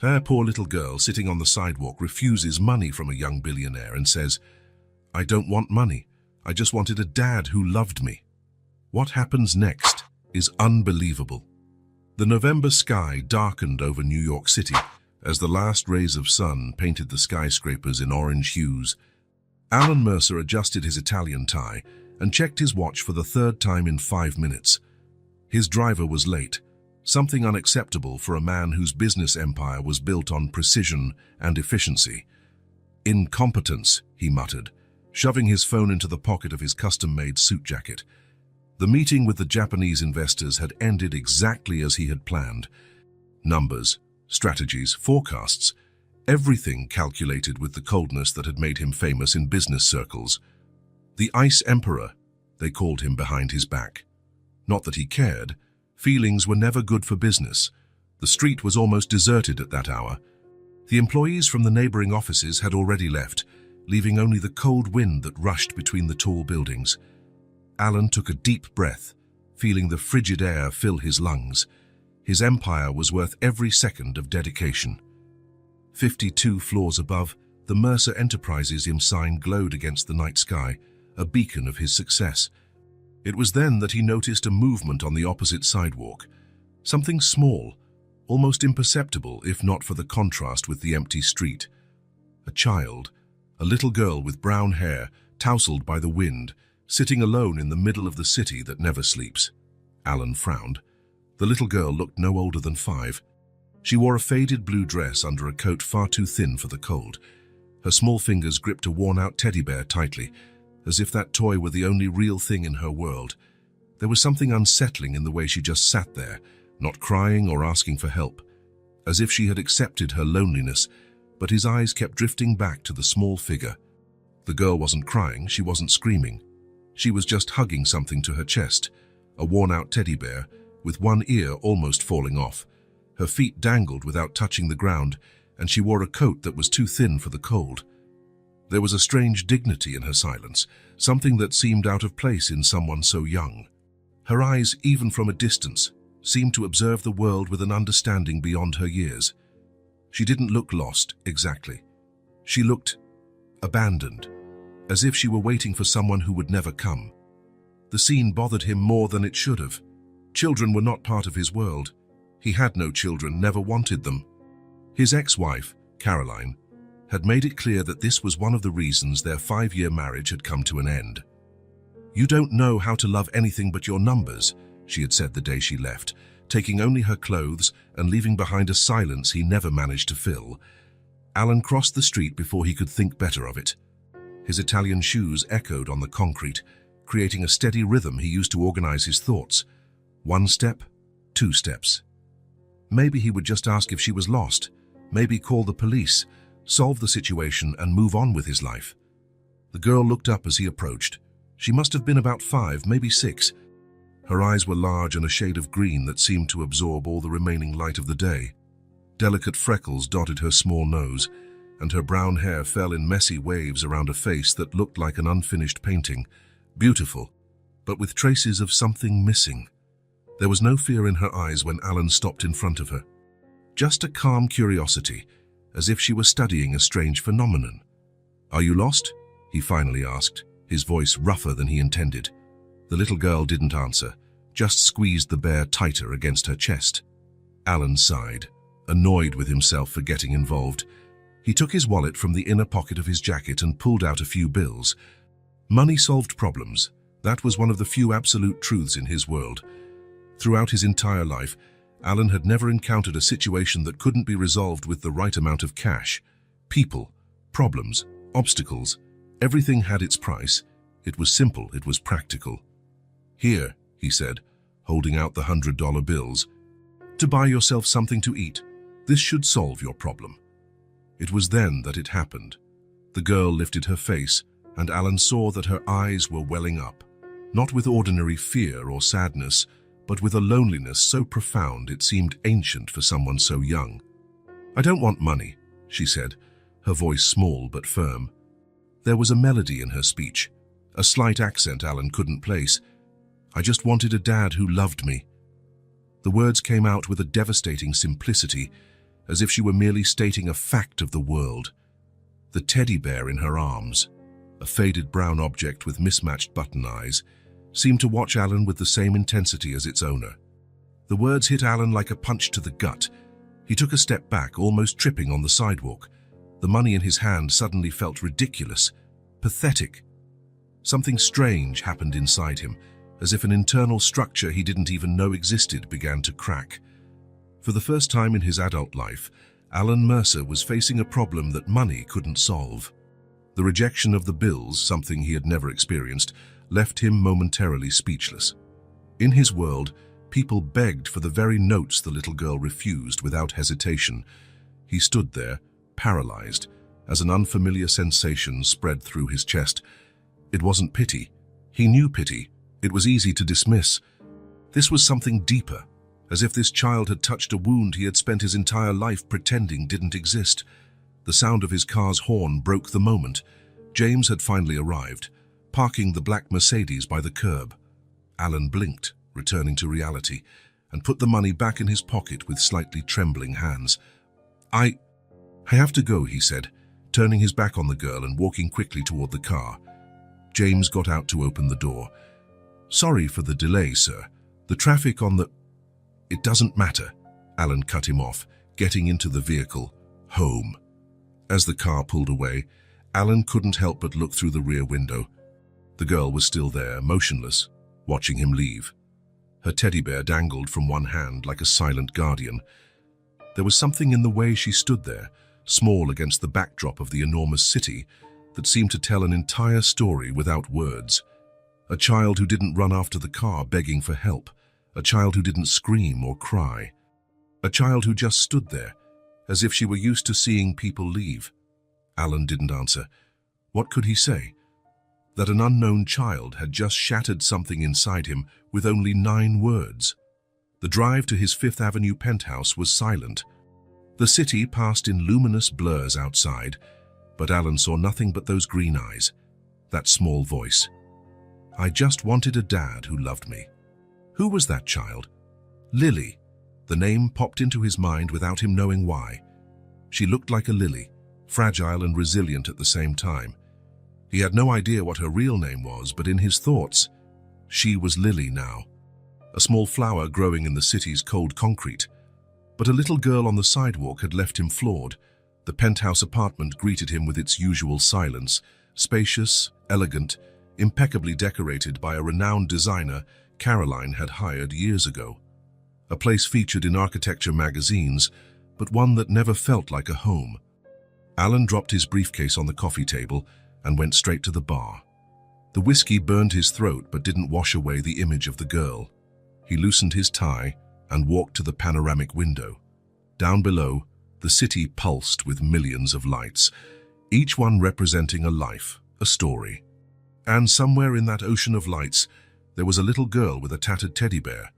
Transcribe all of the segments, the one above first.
Her poor little girl sitting on the sidewalk refuses money from a young billionaire and says, "I don't want money. I just wanted a dad who loved me." What happens next is unbelievable. The November sky darkened over New York City as the last rays of sun painted the skyscrapers in orange hues. Alan Mercer adjusted his Italian tie and checked his watch for the third time in 5 minutes. His driver was late, something unacceptable for a man whose business empire was built on precision and efficiency. "Incompetence," he muttered, shoving his phone into the pocket of his custom-made suit jacket. The meeting with the Japanese investors had ended exactly as he had planned. Numbers, strategies, forecasts, everything calculated with the coldness that had made him famous in business circles. The Ice Emperor, they called him behind his back. Not that he cared. Feelings were never good for business. The street was almost deserted at that hour. The employees from the neighboring offices had already left, leaving only the cold wind that rushed between the tall buildings. Alan took a deep breath, feeling the frigid air fill his lungs. His empire was worth every second of dedication. 52 floors above, the Mercer Enterprises sign glowed against the night sky, a beacon of his success. It was then that he noticed a movement on the opposite sidewalk. Something small, almost imperceptible if not for the contrast with the empty street. A child, a little girl with brown hair, tousled by the wind, sitting alone in the middle of the city that never sleeps. Alan frowned. The little girl looked no older than 5. She wore a faded blue dress under a coat far too thin for the cold. Her small fingers gripped a worn-out teddy bear tightly, as if that toy were the only real thing in her world. There was something unsettling in the way she just sat there, not crying or asking for help, as if she had accepted her loneliness, but his eyes kept drifting back to the small figure. The girl wasn't crying, she wasn't screaming. She was just hugging something to her chest, a worn-out teddy bear, with one ear almost falling off. Her feet dangled without touching the ground, and she wore a coat that was too thin for the cold. There was a strange dignity in her silence, something that seemed out of place in someone so young. Her eyes, even from a distance, seemed to observe the world with an understanding beyond her years. She didn't look lost, exactly. She looked abandoned, as if she were waiting for someone who would never come. The scene bothered him more than it should have. Children were not part of his world. He had no children, never wanted them. His ex-wife, Caroline, had made it clear that this was one of the reasons their 5-year marriage had come to an end. "You don't know how to love anything but your numbers," she had said the day she left, taking only her clothes and leaving behind a silence he never managed to fill. Alan crossed the street before he could think better of it. His Italian shoes echoed on the concrete, creating a steady rhythm he used to organize his thoughts. 1 step, 2 steps. Maybe he would just ask if she was lost, maybe call the police, solve the situation and move on with his life. The girl looked up as he approached. She must have been about 5, maybe 6. Her eyes were large and a shade of green that seemed to absorb all the remaining light of the day. Delicate freckles dotted her small nose, and her brown hair fell in messy waves around a face that looked like an unfinished painting. Beautiful, but with traces of something missing. There was no fear in her eyes when Alan stopped in front of her. Just a calm curiosity, as if she were studying a strange phenomenon. "Are you lost?" he finally asked, his voice rougher than he intended. The little girl didn't answer, just squeezed the bear tighter against her chest. Alan sighed, annoyed with himself for getting involved. He took his wallet from the inner pocket of his jacket and pulled out a few bills. Money solved problems. That was one of the few absolute truths in his world. Throughout his entire life, Alan had never encountered a situation that couldn't be resolved with the right amount of cash. People, problems, obstacles, everything had its price. It was simple, it was practical. "Here," he said, holding out the $100 bills, "to buy yourself something to eat. This should solve your problem." It was then that it happened. The girl lifted her face, and Alan saw that her eyes were welling up, not with ordinary fear or sadness, but with a loneliness so profound it seemed ancient for someone so young. "I don't want money," she said, her voice small but firm. There was a melody in her speech, a slight accent Alan couldn't place. "I just wanted a dad who loved me." The words came out with a devastating simplicity, as if she were merely stating a fact of the world. The teddy bear in her arms, a faded brown object with mismatched button eyes, seemed to watch Alan with the same intensity as its owner. The words hit Alan like a punch to the gut. He took a step back, almost tripping on the sidewalk. The money in his hand suddenly felt ridiculous, pathetic. Something strange happened inside him, as if an internal structure he didn't even know existed began to crack. For the first time in his adult life, Alan Mercer was facing a problem that money couldn't solve. The rejection of the bills, something he had never experienced, left him momentarily speechless. In his world, people begged for the very notes the little girl refused without hesitation. He stood there, paralyzed, as an unfamiliar sensation spread through his chest. It wasn't pity. He knew pity. It was easy to dismiss. This was something deeper, as if this child had touched a wound he had spent his entire life pretending didn't exist. The sound of his car's horn broke the moment. James had finally arrived, parking the black Mercedes by the curb. Alan blinked, returning to reality, and put the money back in his pocket with slightly trembling hands. I have to go, he said, turning his back on the girl and walking quickly toward the car. James got out to open the door. Sorry for the delay, sir. The traffic on the... It doesn't matter, Alan cut him off, getting into the vehicle. Home. As the car pulled away, Alan couldn't help but look through the rear window. The girl was still there, motionless, watching him leave. Her teddy bear dangled from one hand like a silent guardian. There was something in the way she stood there, small against the backdrop of the enormous city, that seemed to tell an entire story without words. A child who didn't run after the car begging for help. A child who didn't scream or cry. A child who just stood there, as if she were used to seeing people leave. Alan didn't answer. What could he say? That an unknown child had just shattered something inside him with only 9 words. The drive to his Fifth Avenue penthouse was silent. The city passed in luminous blurs outside, but Alan saw nothing but those green eyes, that small voice. I just wanted a dad who loved me. Who was that child? Lily. The name popped into his mind without him knowing why. She looked like a lily, fragile and resilient at the same time. He had no idea what her real name was, but in his thoughts, she was Lily now. A small flower growing in the city's cold concrete. But a little girl on the sidewalk had left him floored. The penthouse apartment greeted him with its usual silence, spacious, elegant, impeccably decorated by a renowned designer Caroline had hired years ago. A place featured in architecture magazines, but one that never felt like a home. Alan dropped his briefcase on the coffee table and went straight to the bar. The whiskey burned his throat but didn't wash away the image of the girl. He loosened his tie and walked to the panoramic window. Down below, the city pulsed with millions of lights, each one representing a life, a story. And somewhere in that ocean of lights, there was a little girl with a tattered teddy bear.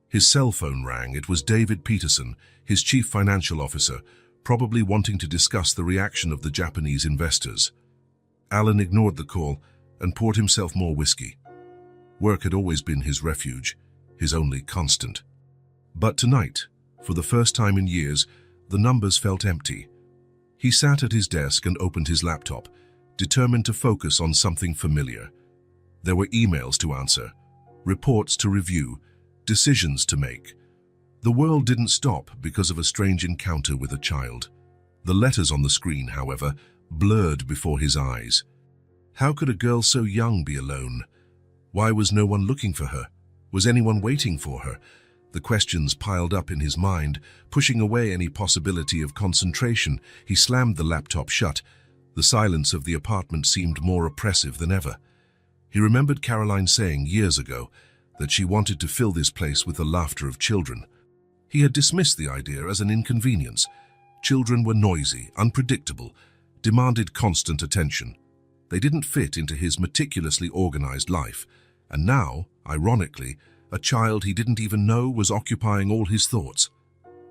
His cell phone rang. It was David Peterson, his chief financial officer, probably wanting to discuss the reaction of the Japanese investors. Alan ignored the call and poured himself more whiskey. Work had always been his refuge, his only constant. But tonight, for the first time in years, the numbers felt empty. He sat at his desk and opened his laptop, determined to focus on something familiar. There were emails to answer, reports to review, decisions to make. The world didn't stop because of a strange encounter with a child. The letters on the screen, however, blurred before his eyes. How could a girl so young be alone? Why was no one looking for her? Was anyone waiting for her? The questions piled up in his mind, pushing away any possibility of concentration. He slammed the laptop shut. The silence of the apartment seemed more oppressive than ever. He remembered Caroline saying years ago that she wanted to fill this place with the laughter of children. He had dismissed the idea as an inconvenience. Children were noisy, unpredictable, demanded constant attention. They didn't fit into his meticulously organized life. And now, ironically, a child he didn't even know was occupying all his thoughts.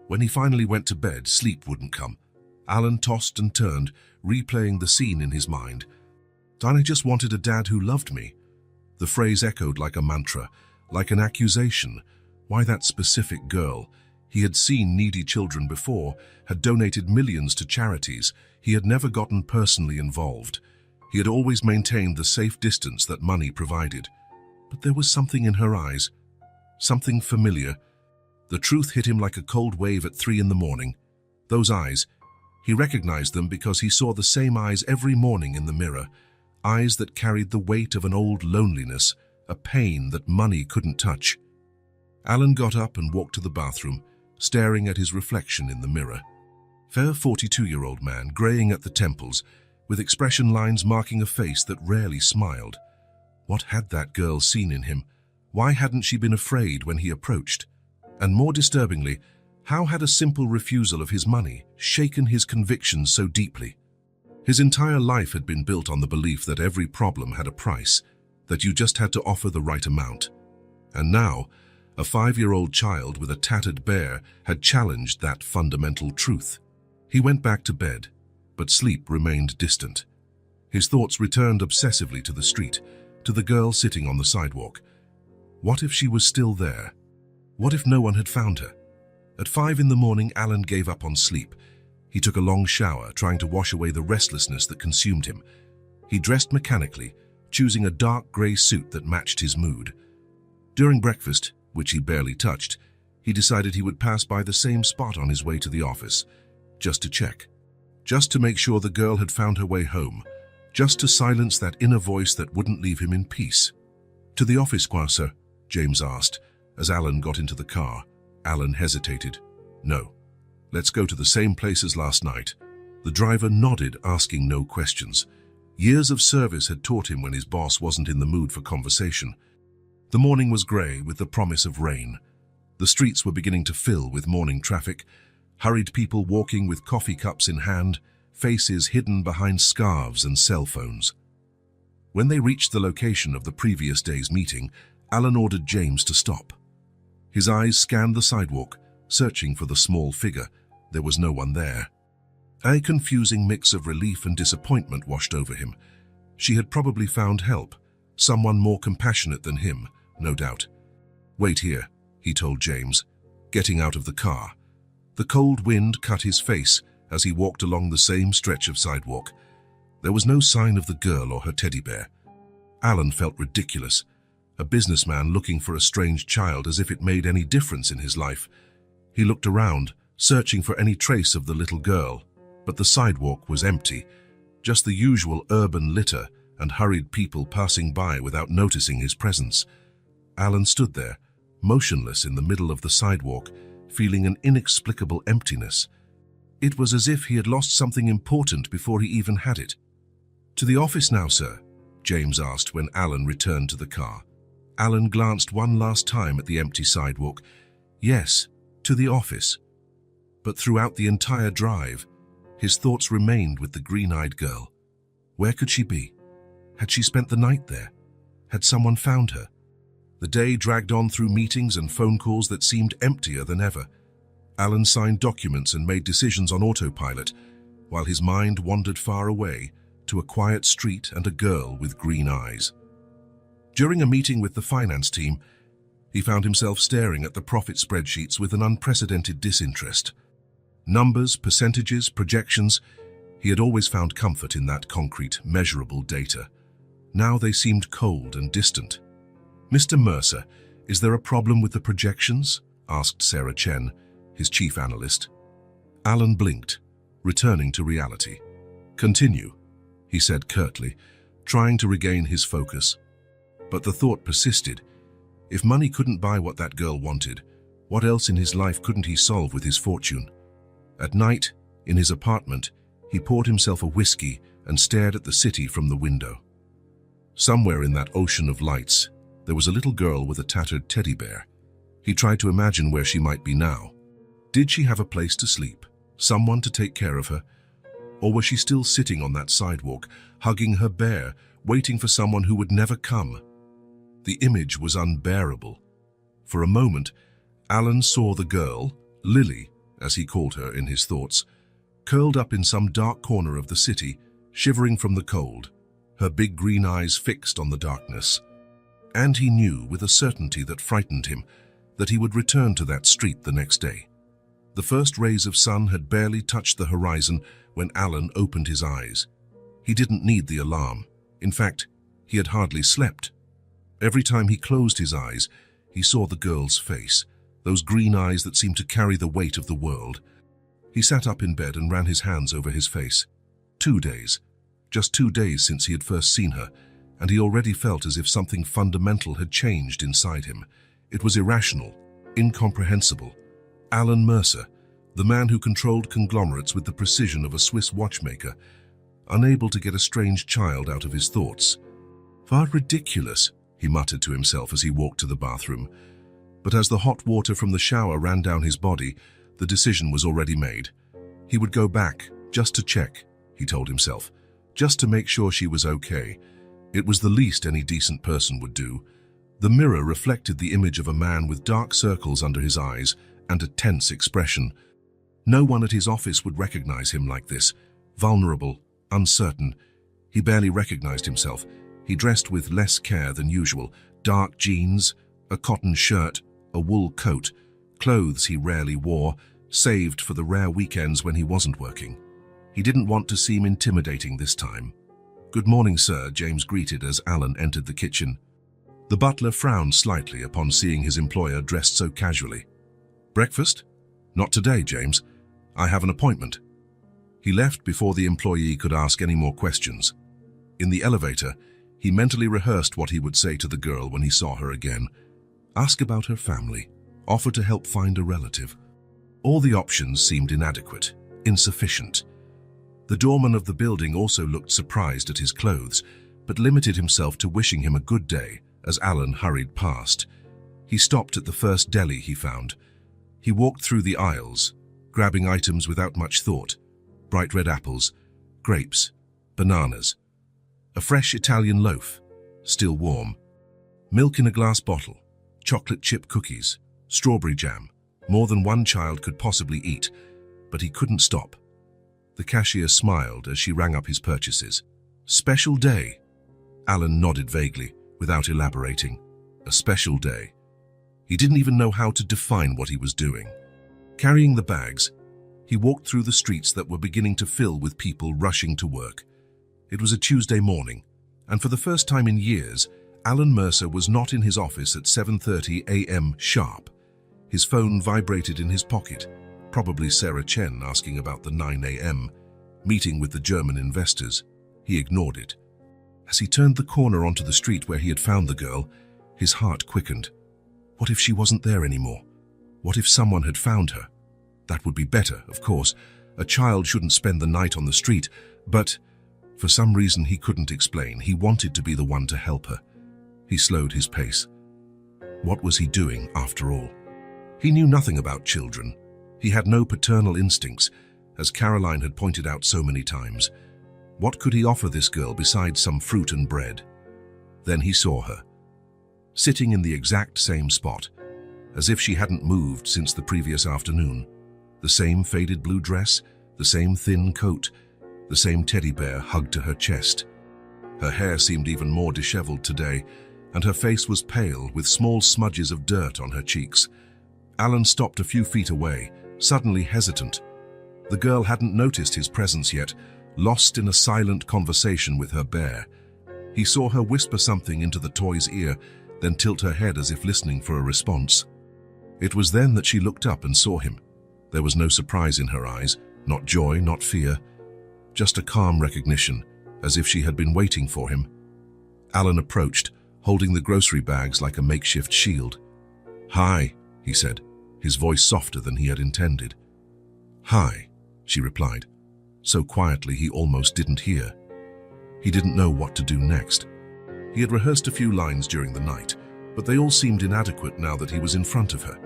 When he finally went to bed, sleep wouldn't come. Alan tossed and turned, replaying the scene in his mind. I just wanted a dad who loved me. The phrase echoed like a mantra, like an accusation. Why that specific girl? He had seen needy children before, had donated millions to charities. He had never gotten personally involved. He had always maintained the safe distance that money provided. But there was something in her eyes, something familiar. The truth hit him like a cold wave at 3 in the morning. Those eyes, he recognized them because he saw the same eyes every morning in the mirror, eyes that carried the weight of an old loneliness, a pain that money couldn't touch. Alan got up and walked to the bathroom, staring at his reflection in the mirror. Fair 42-year-old man, graying at the temples, with expression lines marking a face that rarely smiled. What had that girl seen in him? Why hadn't she been afraid when he approached? And more disturbingly, how had a simple refusal of his money shaken his convictions so deeply? His entire life had been built on the belief that every problem had a price, that you just had to offer the right amount. And now, a 5-year-old child with a tattered bear had challenged that fundamental truth. He went back to bed, but sleep remained distant. His thoughts returned obsessively to the street, to the girl sitting on the sidewalk. What if she was still there? What if no one had found her? At 5 in the morning, Alan gave up on sleep. He took a long shower, trying to wash away the restlessness that consumed him. He dressed mechanically, choosing a dark grey suit that matched his mood. During breakfast, which he barely touched, he decided he would pass by the same spot on his way to the office, just to check. Just to make sure the girl had found her way home. Just to silence that inner voice that wouldn't leave him in peace. "To the office, quoi, sir?" James asked, as Alan got into the car. Alan hesitated. "No. Let's go to the same place as last night." The driver nodded, asking no questions. Years of service had taught him when his boss wasn't in the mood for conversation. The morning was grey, with the promise of rain. The streets were beginning to fill with morning traffic, hurried people walking with coffee cups in hand, faces hidden behind scarves and cell phones. When they reached the location of the previous day's meeting, Alan ordered James to stop. His eyes scanned the sidewalk, searching for the small figure. There was no one there. A confusing mix of relief and disappointment washed over him. She had probably found help, someone more compassionate than him, no doubt. "Wait here," he told James, getting out of the car. The cold wind cut his face as he walked along the same stretch of sidewalk. There was no sign of the girl or her teddy bear. Alan felt ridiculous, a businessman looking for a strange child, as if it made any difference in his life. He looked around, searching for any trace of the little girl, but the sidewalk was empty, just the usual urban litter and hurried people passing by without noticing his presence. Alan stood there, motionless in the middle of the sidewalk, feeling an inexplicable emptiness. It was as if he had lost something important before he even had it. "To the office now, sir?" James asked when Alan returned to the car. Alan glanced one last time at the empty sidewalk. Yes, to the office. But throughout the entire drive, his thoughts remained with the green-eyed girl. Where could she be? Had she spent the night there? Had someone found her? The day dragged on through meetings and phone calls that seemed emptier than ever. Alan signed documents and made decisions on autopilot, while his mind wandered far away to a quiet street and a girl with green eyes. During a meeting with the finance team, he found himself staring at the profit spreadsheets with an unprecedented disinterest. Numbers, percentages, projections, he had always found comfort in that concrete, measurable data. Now they seemed cold and distant. "Mr. Mercer, is there a problem with the projections?" asked Sarah Chen, his chief analyst. Alan blinked, returning to reality. "Continue," he said curtly, trying to regain his focus. But the thought persisted. If money couldn't buy what that girl wanted, what else in his life couldn't he solve with his fortune? At night, in his apartment, he poured himself a whiskey and stared at the city from the window. Somewhere in that ocean of lights, there was a little girl with a tattered teddy bear. He tried to imagine where she might be now. Did she have a place to sleep, someone to take care of her? Or was she still sitting on that sidewalk, hugging her bear, waiting for someone who would never come? The image was unbearable. For a moment, Alan saw the girl, Lily, as he called her in his thoughts, curled up in some dark corner of the city, shivering from the cold, her big green eyes fixed on the darkness. And he knew with a certainty that frightened him that he would return to that street the next day. The first rays of sun had barely touched the horizon when Alan opened his eyes. He didn't need the alarm. In fact, he had hardly slept. Every time he closed his eyes, he saw the girl's face, those green eyes that seemed to carry the weight of the world. He sat up in bed and ran his hands over his face. 2 days. Just 2 days since he had first seen her, and he already felt as if something fundamental had changed inside him. It was irrational, incomprehensible. Alan Mercer, the man who controlled conglomerates with the precision of a Swiss watchmaker, unable to get a strange child out of his thoughts. "How ridiculous," he muttered to himself as he walked to the bathroom. But as the hot water from the shower ran down his body, the decision was already made. He would go back, just to check, he told himself, just to make sure she was okay. It was the least any decent person would do. The mirror reflected the image of a man with dark circles under his eyes and a tense expression. No one at his office would recognize him like this, vulnerable, uncertain. He barely recognized himself. He dressed with less care than usual, dark jeans, a cotton shirt, a wool coat, clothes he rarely wore, saved for the rare weekends when he wasn't working. He didn't want to seem intimidating this time. "Good morning, sir," James greeted as Alan entered the kitchen. The butler frowned slightly upon seeing his employer dressed so casually. "Breakfast? Not today, James. I have an appointment." He left before the employee could ask any more questions. In the elevator, he mentally rehearsed what he would say to the girl when he saw her again. Ask about her family, offer to help find a relative. All the options seemed inadequate, insufficient. The doorman of the building also looked surprised at his clothes, but limited himself to wishing him a good day as Alan hurried past. He stopped at the first deli he found. He walked through the aisles, grabbing items without much thought. Bright red apples, grapes, bananas. A fresh Italian loaf, still warm. Milk in a glass bottle, chocolate chip cookies, strawberry jam. More than one child could possibly eat, but he couldn't stop. The cashier smiled as she rang up his purchases. "Special day." Alan nodded vaguely, without elaborating. A special day. He didn't even know how to define what he was doing. Carrying the bags, he walked through the streets that were beginning to fill with people rushing to work. It was a Tuesday morning, and for the first time in years, Alan Mercer was not in his office at 7:30 a.m. sharp. His phone vibrated in his pocket, probably Sarah Chen asking about the 9 a.m. meeting with the German investors. He ignored it. As he turned the corner onto the street where he had found the girl, his heart quickened. What if she wasn't there anymore? What if someone had found her? That would be better, of course. A child shouldn't spend the night on the street, but for some reason he couldn't explain. He wanted to be the one to help her. He slowed his pace. What was he doing, after all? He knew nothing about children. He had no paternal instincts, as Caroline had pointed out so many times. What could he offer this girl besides some fruit and bread? Then he saw her, sitting in the exact same spot, as if she hadn't moved since the previous afternoon. The same faded blue dress, the same thin coat, the same teddy bear hugged to her chest. Her hair seemed even more disheveled today, and her face was pale with small smudges of dirt on her cheeks. Alan stopped a few feet away, suddenly hesitant. The girl hadn't noticed his presence yet, lost in a silent conversation with her bear. He saw her whisper something into the toy's ear, then tilt her head as if listening for a response. It was then that she looked up and saw him. There was no surprise in her eyes, not joy, not fear, just a calm recognition, as if she had been waiting for him. Alan approached, holding the grocery bags like a makeshift shield. "Hi," he said, his voice softer than he had intended. "Hi," she replied, so quietly he almost didn't hear. He didn't know what to do next. He had rehearsed a few lines during the night, but they all seemed inadequate now that he was in front of her.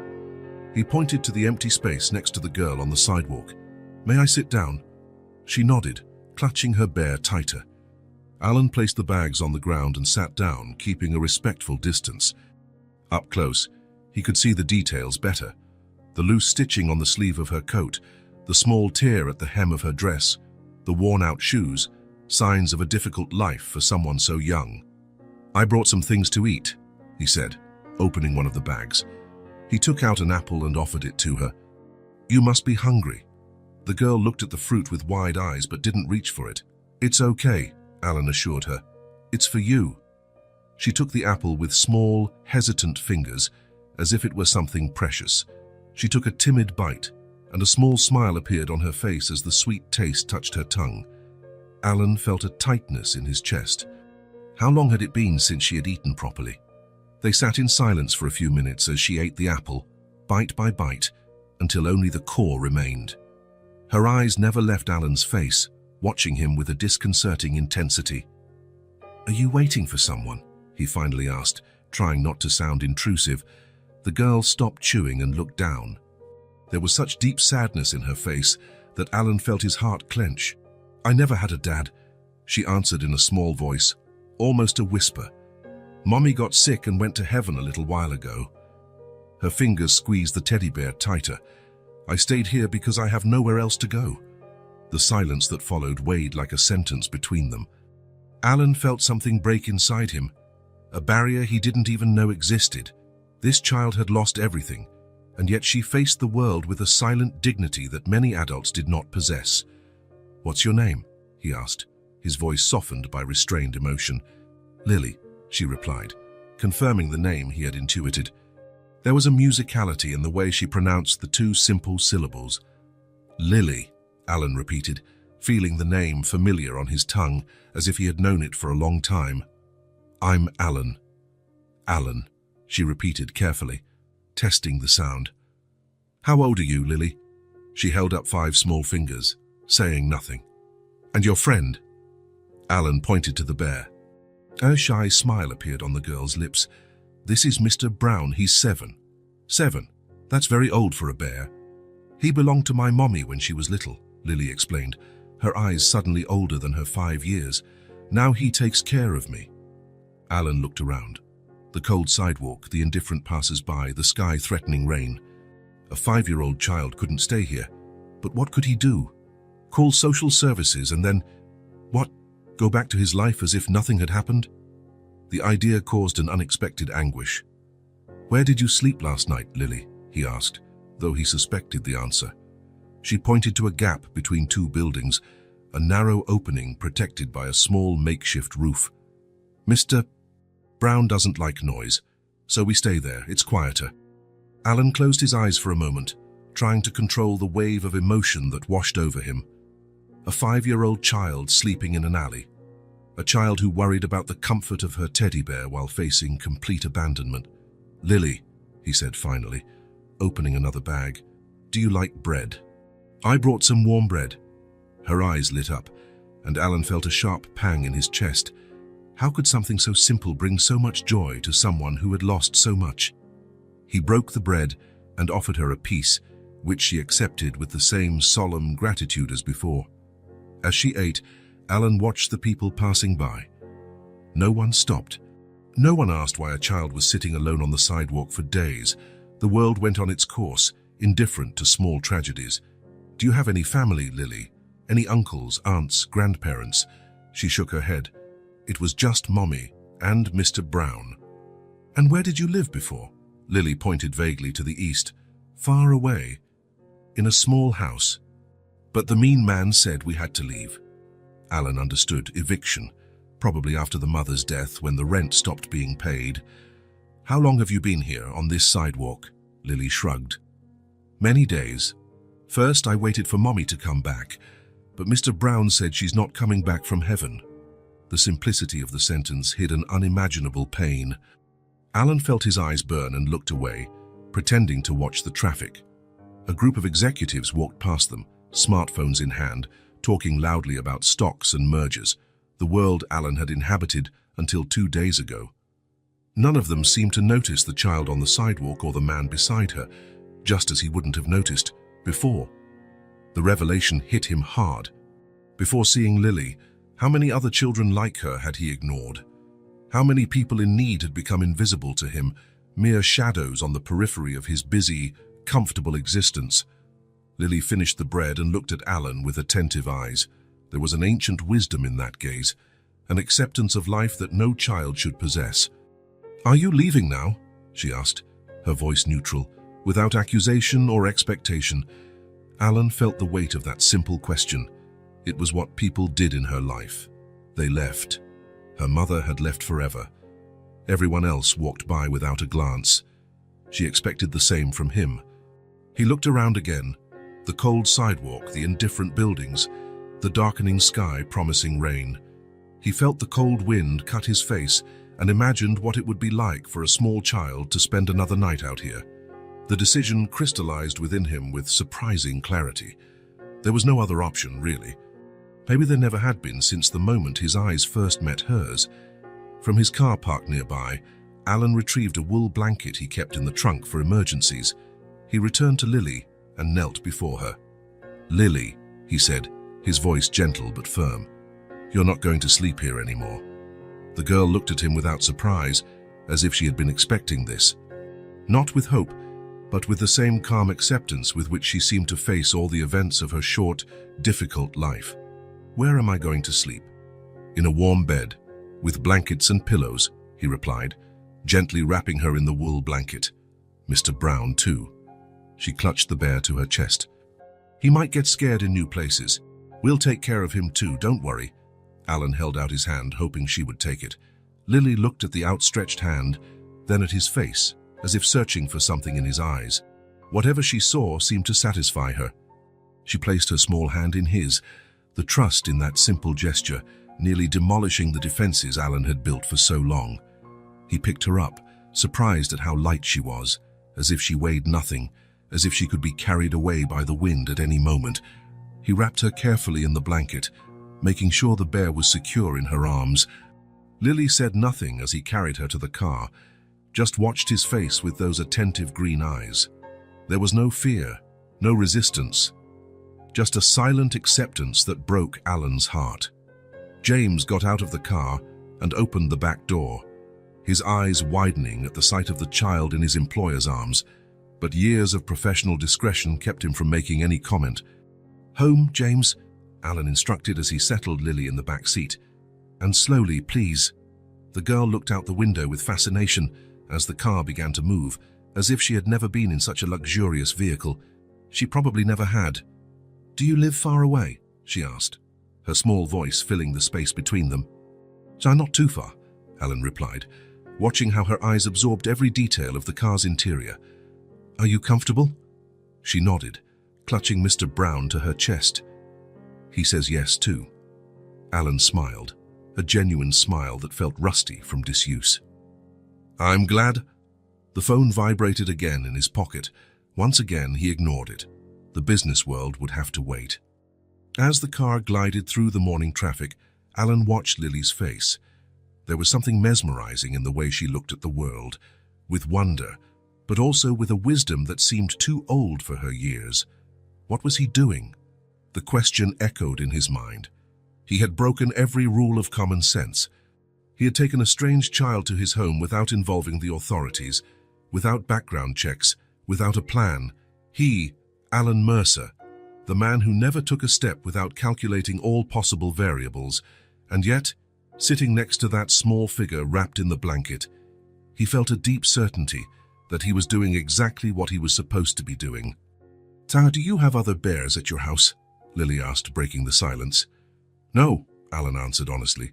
He pointed to the empty space next to the girl on the sidewalk. "May I sit down?" She nodded, clutching her bear tighter. Alan placed the bags on the ground and sat down, keeping a respectful distance. Up close, he could see the details better. The loose stitching on the sleeve of her coat, the small tear at the hem of her dress, the worn-out shoes, signs of a difficult life for someone so young. "I brought some things to eat," he said, opening one of the bags. He took out an apple and offered it to her. You must be hungry." The girl looked at the fruit with wide eyes but didn't reach for it. "It's okay," Alan assured her. "It's for you." She took the apple with small, hesitant fingers, as if it were something precious. She took a timid bite, and a small smile appeared on her face as the sweet taste touched her tongue. Alan felt a tightness in his chest. How long had it been since she had eaten properly? They sat in silence for a few minutes as she ate the apple, bite by bite, until only the core remained. Her eyes never left Alan's face, watching him with a disconcerting intensity. "Are you waiting for someone?" he finally asked, trying not to sound intrusive. The girl stopped chewing and looked down. There was such deep sadness in her face that Alan felt his heart clench. "I never had a dad," she answered in a small voice, almost a whisper. "Mommy got sick and went to heaven a little while ago." Her fingers squeezed the teddy bear tighter. "I stayed here because I have nowhere else to go." The silence that followed weighed like a sentence between them. Alan felt something break inside him, a barrier he didn't even know existed. This child had lost everything, and yet she faced the world with a silent dignity that many adults did not possess. "What's your name?" he asked, his voice softened by restrained emotion. "Lily," she replied, confirming the name he had intuited. There was a musicality in the way she pronounced the two simple syllables. "Lily," Alan repeated, feeling the name familiar on his tongue as if he had known it for a long time. "I'm Alan." "Alan," she repeated carefully, testing the sound. "How old are you, Lily?" She held up 5 small fingers, saying nothing. "And your friend?" Alan pointed to the bear. A shy smile appeared on the girl's lips. "This is Mr. Brown, he's 7. 7? That's very old for a bear." "He belonged to my mommy when she was little," Lily explained, her eyes suddenly older than her 5 years. "Now he takes care of me." Alan looked around. The cold sidewalk, the indifferent passers-by, the sky threatening rain. A 5-year-old child couldn't stay here. But what could he do? Call social services and then, what, go back to his life as if nothing had happened? The idea caused an unexpected anguish. "Where did you sleep last night, Lily?" he asked, though he suspected the answer. She pointed to a gap between 2 buildings, a narrow opening protected by a small makeshift roof. "Mr. Brown doesn't like noise, so we stay there. It's quieter." Alan closed his eyes for a moment, trying to control the wave of emotion that washed over him. A 5-year-old child sleeping in an alley. A child who worried about the comfort of her teddy bear while facing complete abandonment. "Lily," he said finally, opening another bag, "do you like bread?" "I brought some warm bread." Her eyes lit up, and Alan felt a sharp pang in his chest. How could something so simple bring so much joy to someone who had lost so much? He broke the bread and offered her a piece, which she accepted with the same solemn gratitude as before. As she ate, Alan watched the people passing by. No one stopped. No one asked why a child was sitting alone on the sidewalk for days. The world went on its course, indifferent to small tragedies. "Do you have any family, Lily? Any uncles, aunts, grandparents?" She shook her head. "It was just Mommy and Mr. Brown." "And where did you live before?" Lily pointed vaguely to the east. "Far away. In a small house. But the mean man said we had to leave." Alan understood. Eviction. Probably after the mother's death when the rent stopped being paid. "How long have you been here on this sidewalk?" Lily shrugged. "Many days. First I waited for Mommy to come back, but Mr. Brown said she's not coming back from heaven." The simplicity of the sentence hid an unimaginable pain. Alan felt his eyes burn and looked away, pretending to watch the traffic. A group of executives walked past them, smartphones in hand, talking loudly about stocks and mergers, the world Alan had inhabited until 2 days ago. None of them seemed to notice the child on the sidewalk or the man beside her, just as he wouldn't have noticed before. The revelation hit him hard. Before seeing Lily, how many other children like her had he ignored? How many people in need had become invisible to him, mere shadows on the periphery of his busy, comfortable existence? Lily finished the bread and looked at Alan with attentive eyes. There was an ancient wisdom in that gaze, an acceptance of life that no child should possess. "Are you leaving now?" she asked, her voice neutral, without accusation or expectation. Alan felt the weight of that simple question. It was what people did in her life. They left. Her mother had left forever. Everyone else walked by without a glance. She expected the same from him. He looked around again. The cold sidewalk, the indifferent buildings, the darkening sky promising rain. He felt the cold wind cut his face and imagined what it would be like for a small child to spend another night out here. The decision crystallized within him with surprising clarity. There was no other option, really. Maybe there never had been since the moment his eyes first met hers. From his car parked nearby, Alan retrieved a wool blanket he kept in the trunk for emergencies. He returned to Lily and knelt before her. "Lily," he said, his voice gentle but firm, "you're not going to sleep here anymore." The girl looked at him without surprise, as if she had been expecting this. Not with hope, but with the same calm acceptance with which she seemed to face all the events of her short, difficult life. "Where am I going to sleep?" "In a warm bed, with blankets and pillows," he replied, gently wrapping her in the wool blanket. "Mr. Brown, too." She clutched the bear to her chest. "He might get scared in new places. We'll take care of him too, don't worry." Alan held out his hand, hoping she would take it. Lily looked at the outstretched hand, then at his face, as if searching for something in his eyes. Whatever she saw seemed to satisfy her. She placed her small hand in his, the trust in that simple gesture, nearly demolishing the defenses Alan had built for so long. He picked her up, surprised at how light she was, as if she weighed nothing, as if she could be carried away by the wind at any moment. He wrapped her carefully in the blanket, making sure the bear was secure in her arms. Lily said nothing as he carried her to the car, just watched his face with those attentive green eyes. There was no fear, no resistance, just a silent acceptance that broke Alan's heart. James got out of the car and opened the back door, his eyes widening at the sight of the child in his employer's arms, but years of professional discretion kept him from making any comment. "Home, James," Alan instructed as he settled Lily in the back seat. "And slowly, please." The girl looked out the window with fascination as the car began to move, as if she had never been in such a luxurious vehicle. She probably never had. "Do you live far away?" she asked, her small voice filling the space between them. "Not too far," Alan replied, watching how her eyes absorbed every detail of the car's interior. "Are you comfortable?" She nodded, clutching Mr. Brown to her chest. "He says yes, too." Alan smiled, a genuine smile that felt rusty from disuse. "I'm glad." The phone vibrated again in his pocket. Once again, he ignored it. The business world would have to wait. As the car glided through the morning traffic, Alan watched Lily's face. There was something mesmerizing in the way she looked at the world, with wonder, but also with a wisdom that seemed too old for her years. What was he doing? The question echoed in his mind. He had broken every rule of common sense. He had taken a strange child to his home without involving the authorities, without background checks, without a plan. He, Alan Mercer, the man who never took a step without calculating all possible variables, and yet, sitting next to that small figure wrapped in the blanket, he felt a deep certainty that he was doing exactly what he was supposed to be doing. "Do you have other bears at your house?" Lily asked, breaking the silence. "No," Alan answered honestly,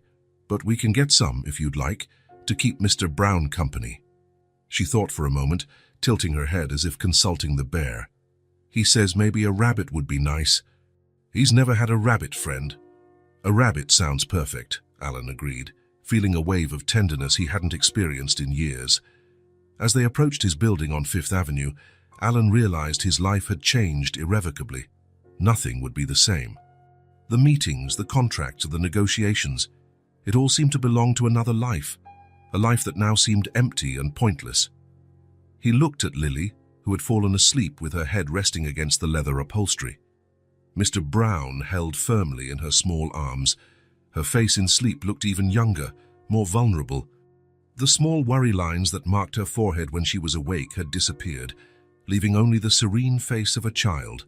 "but we can get some, if you'd like, to keep Mr. Brown company." She thought for a moment, tilting her head as if consulting the bear. "He says maybe a rabbit would be nice." "He's never had a rabbit, friend." "A rabbit sounds perfect," Alan agreed, feeling a wave of tenderness he hadn't experienced in years. As they approached his building on Fifth Avenue, Alan realized his life had changed irrevocably. Nothing would be the same. The meetings, the contracts, the negotiations, it all seemed to belong to another life, a life that now seemed empty and pointless. He looked at Lily, who had fallen asleep with her head resting against the leather upholstery. Mr. Brown held firmly in her small arms. Her face in sleep looked even younger, more vulnerable. The small worry lines that marked her forehead when she was awake had disappeared, leaving only the serene face of a child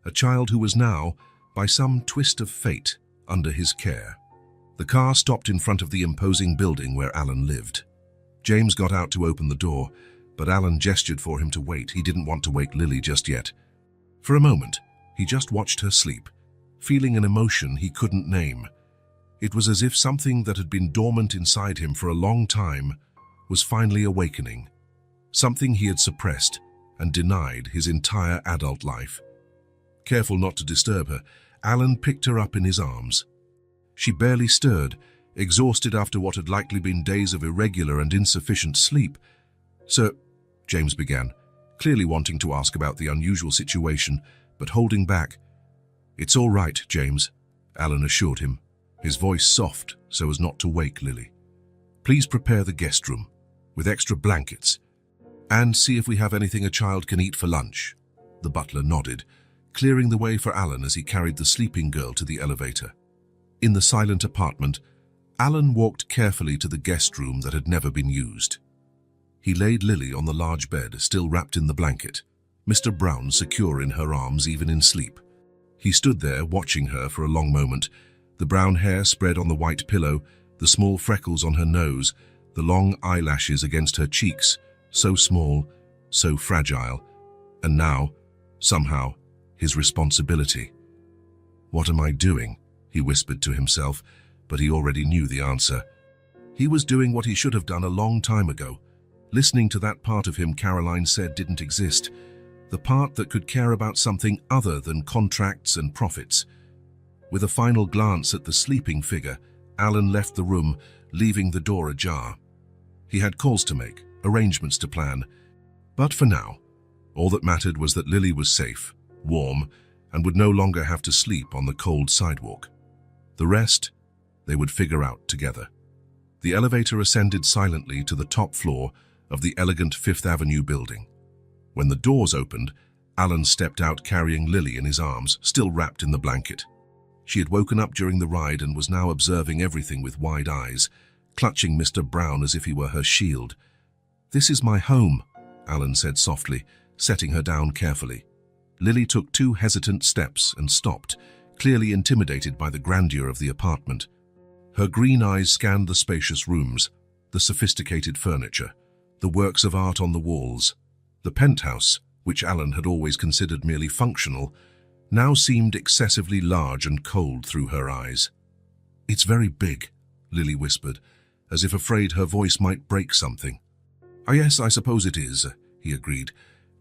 who was now, by some twist of fate, under his care. The car stopped in front of the imposing building where Alan lived. James got out to open the door, but Alan gestured for him to wait. He didn't want to wake Lily just yet. For a moment, He just watched her sleep, feeling an emotion he couldn't name. It was as if something that had been dormant inside him for a long time was finally awakening. Something he had suppressed and denied his entire adult life. Careful not to disturb her, Alan picked her up in his arms. She barely stirred, exhausted after what had likely been days of irregular and insufficient sleep. "Sir," James began, clearly wanting to ask about the unusual situation, but holding back. "It's all right, James," Alan assured him, his voice soft so as not to wake Lily. "Please prepare the guest room, with extra blankets, and see if we have anything a child can eat for lunch." The butler nodded, clearing the way for Alan as he carried the sleeping girl to the elevator. In the silent apartment, Alan walked carefully to the guest room that had never been used. He laid Lily on the large bed, still wrapped in the blanket, Mr. Brown secure in her arms even in sleep. He stood there watching her for a long moment, the brown hair spread on the white pillow, the small freckles on her nose, the long eyelashes against her cheeks, so small, so fragile, and now, somehow, his responsibility. "What am I doing?" he whispered to himself, but he already knew the answer. He was doing what he should have done a long time ago, listening to that part of him Caroline said didn't exist, the part that could care about something other than contracts and profits. With a final glance at the sleeping figure, Alan left the room, leaving the door ajar. He had calls to make, arrangements to plan, but for now, all that mattered was that Lily was safe, warm, and would no longer have to sleep on the cold sidewalk. The rest, they would figure out together. The elevator ascended silently to the top floor of the elegant Fifth Avenue building. When the doors opened, Alan stepped out carrying Lily in his arms, still wrapped in the blanket. She had woken up during the ride and was now observing everything with wide eyes, clutching Mr. Brown as if he were her shield. "This is my home," Alan said softly, setting her down carefully. Lily took 2 hesitant steps and stopped, clearly intimidated by the grandeur of the apartment. Her green eyes scanned the spacious rooms, the sophisticated furniture, the works of art on the walls. The penthouse, which Alan had always considered merely functional, now seemed excessively large and cold through her eyes. "It's very big," Lily whispered, as if afraid her voice might break something. "Oh yes, I suppose it is," he agreed,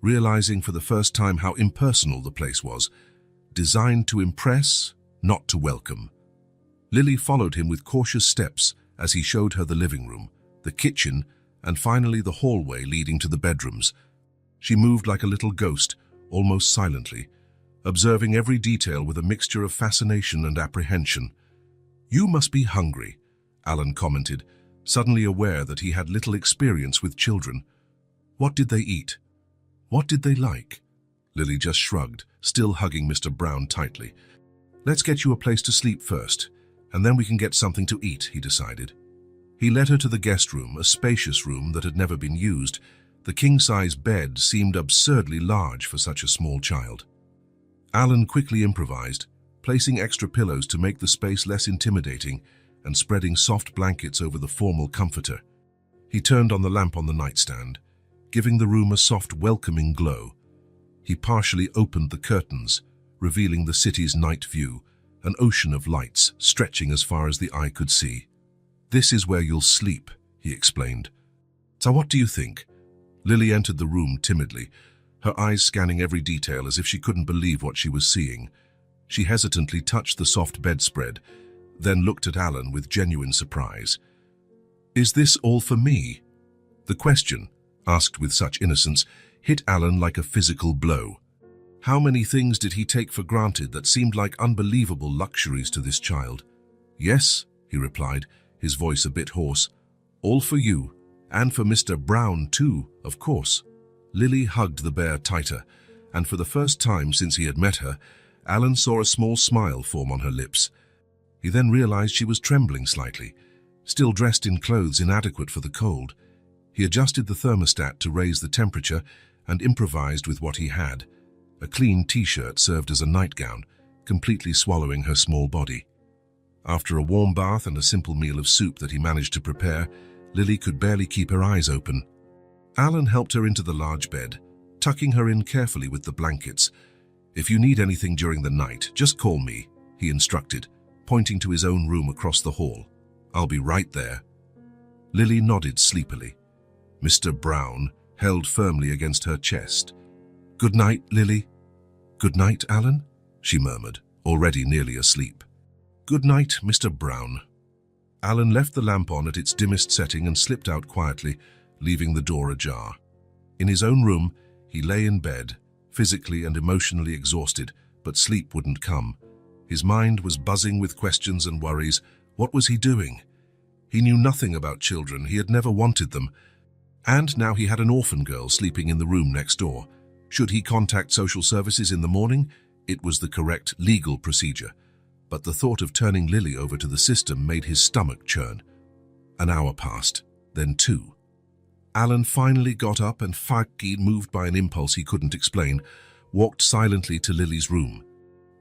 realizing for the first time how impersonal the place was, designed to impress, not to welcome. Lily followed him with cautious steps as he showed her the living room, the kitchen, and finally the hallway leading to the bedrooms. She moved like a little ghost, almost silently, observing every detail with a mixture of fascination and apprehension. "You must be hungry," Alan commented, suddenly aware that he had little experience with children. "What did they eat? What did they like?" Lily just shrugged, still hugging Mr. Brown tightly. "Let's get you a place to sleep first, and then we can get something to eat," he decided. He led her to the guest room, a spacious room that had never been used. The king-size bed seemed absurdly large for such a small child. Alan quickly improvised, placing extra pillows to make the space less intimidating and spreading soft blankets over the formal comforter. He turned on the lamp on the nightstand, giving the room a soft, welcoming glow. He partially opened the curtains, revealing the city's night view, an ocean of lights stretching as far as the eye could see. "This is where you'll sleep," he explained. "So what do you think?" Lily entered the room timidly, her eyes scanning every detail as if she couldn't believe what she was seeing. She hesitantly touched the soft bedspread, then looked at Alan with genuine surprise. "Is this all for me?" The question, asked with such innocence, hit Alan like a physical blow. How many things did he take for granted that seemed like unbelievable luxuries to this child? "Yes," he replied, his voice a bit hoarse. "All for you, and for Mr. Brown too, of course." Lily hugged the bear tighter, and for the first time since he had met her, Alan saw a small smile form on her lips. He then realized she was trembling slightly, still dressed in clothes inadequate for the cold. He adjusted the thermostat to raise the temperature and improvised with what he had. A clean t-shirt served as a nightgown, completely swallowing her small body. After a warm bath and a simple meal of soup that he managed to prepare, Lily could barely keep her eyes open. Alan helped her into the large bed, tucking her in carefully with the blankets. "If you need anything during the night, just call me," he instructed, pointing to his own room across the hall. "I'll be right there." Lily nodded sleepily. Mr. Brown held firmly against her chest. "Good night, Lily." "Good night, Alan," she murmured, already nearly asleep. "Good night, Mr. Brown." Alan left the lamp on at its dimmest setting and slipped out quietly, leaving the door ajar. In his own room, he lay in bed, physically and emotionally exhausted, but sleep wouldn't come. His mind was buzzing with questions and worries. What was he doing? He knew nothing about children, he had never wanted them. And now he had an orphan girl sleeping in the room next door. Should he contact social services in the morning? It was the correct legal procedure. But the thought of turning Lily over to the system made his stomach churn. An hour passed, then 2. Alan finally got up and, moved by an impulse he couldn't explain, walked silently to Lily's room.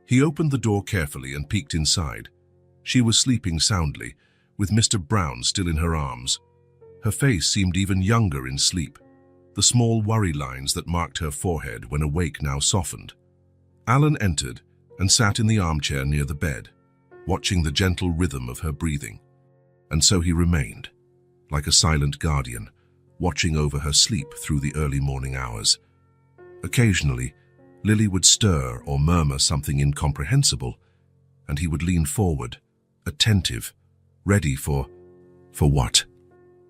He opened the door carefully and peeked inside. She was sleeping soundly, with Mr. Brown still in her arms. Her face seemed even younger in sleep. The small worry lines that marked her forehead when awake now softened. Alan entered and sat in the armchair near the bed, watching the gentle rhythm of her breathing. And so he remained, like a silent guardian, watching over her sleep through the early morning hours. Occasionally, Lily would stir or murmur something incomprehensible, and he would lean forward, attentive, ready for what?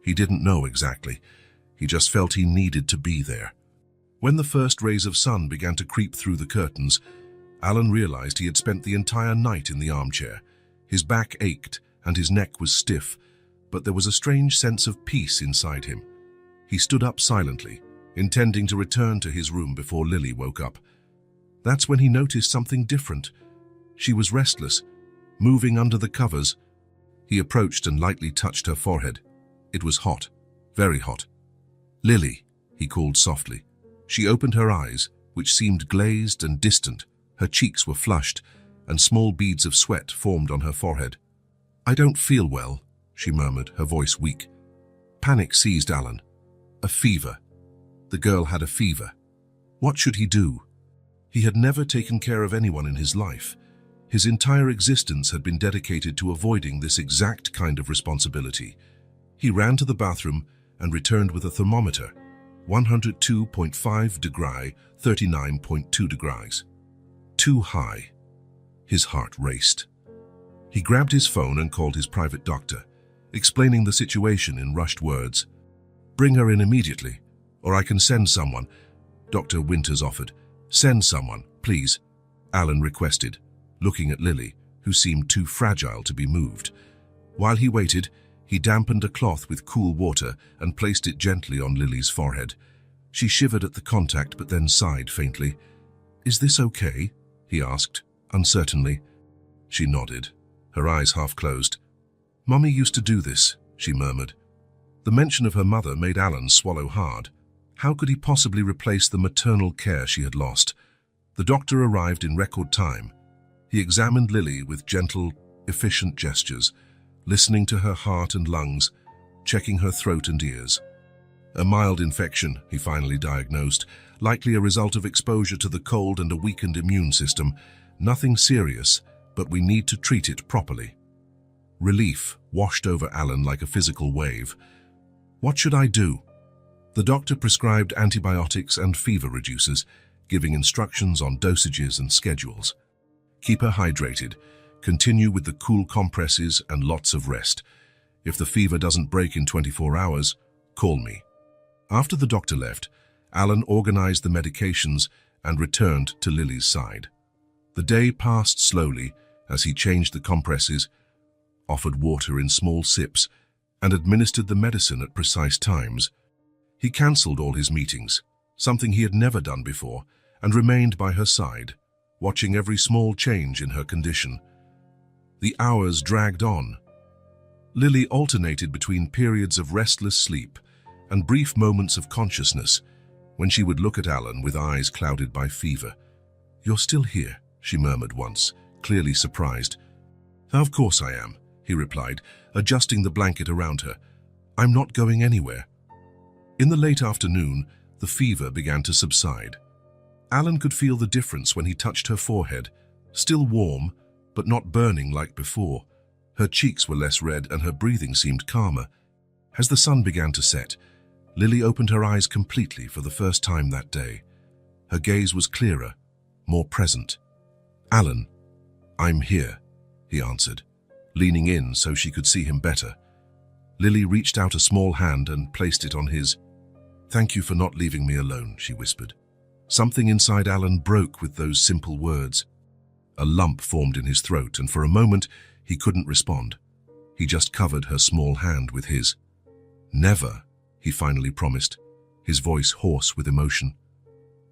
He didn't know exactly. He just felt he needed to be there. When the first rays of sun began to creep through the curtains, Alan realized he had spent the entire night in the armchair. His back ached and his neck was stiff, but there was a strange sense of peace inside him. He stood up silently, intending to return to his room before Lily woke up. That's when he noticed something different. She was restless, moving under the covers. He approached and lightly touched her forehead. It was hot, very hot. "Lily," he called softly. She opened her eyes, which seemed glazed and distant. Her cheeks were flushed, and small beads of sweat formed on her forehead. "I don't feel well," she murmured, her voice weak. Panic seized Alan. A fever. The girl had a fever. What should he do? He had never taken care of anyone in his life. His entire existence had been dedicated to avoiding this exact kind of responsibility. He ran to the bathroom and returned with a thermometer. 102.5 degrees, 39.2 degrees. Too high. His heart raced. He grabbed his phone and called his private doctor, explaining the situation in rushed words. "Bring her in immediately, or I can send someone," Dr. Winters offered. "Send someone, please," Alan requested, looking at Lily, who seemed too fragile to be moved. While he waited, he dampened a cloth with cool water and placed it gently on Lily's forehead. She shivered at the contact but then sighed faintly. "Is this okay?" he asked, uncertainly. She nodded, her eyes half closed. "Mummy used to do this," she murmured. The mention of her mother made Alan swallow hard. How could he possibly replace the maternal care she had lost? The doctor arrived in record time. He examined Lily with gentle, efficient gestures, listening to her heart and lungs, checking her throat and ears. A mild infection, he finally diagnosed, likely a result of exposure to the cold and a weakened immune system. Nothing serious, but we need to treat it properly. Relief washed over Alan like a physical wave. What should I do? The doctor prescribed antibiotics and fever reducers, giving instructions on dosages and schedules. Keep her hydrated, continue with the cool compresses and lots of rest. If the fever doesn't break in 24 hours, call me. After the doctor left, Alan organized the medications and returned to Lily's side. The day passed slowly as he changed the compresses, offered water in small sips, and administered the medicine at precise times. He cancelled all his meetings, something he had never done before, and remained by her side, watching every small change in her condition. The hours dragged on. Lily alternated between periods of restless sleep and brief moments of consciousness, when she would look at Alan with eyes clouded by fever. "You're still here," she murmured once, clearly surprised. "Of course I am," he replied, adjusting the blanket around her. "I'm not going anywhere." In the late afternoon, the fever began to subside. Alan could feel the difference when he touched her forehead, still warm, but not burning like before. Her cheeks were less red and her breathing seemed calmer. As the sun began to set, Lily opened her eyes completely for the first time that day. Her gaze was clearer, more present. "Alan, I'm here," he answered, leaning in so she could see him better. Lily reached out a small hand and placed it on his. "Thank you for not leaving me alone," she whispered. Something inside Alan broke with those simple words. A lump formed in his throat, and for a moment he couldn't respond. He just covered her small hand with his. "Never," he finally promised, his voice hoarse with emotion.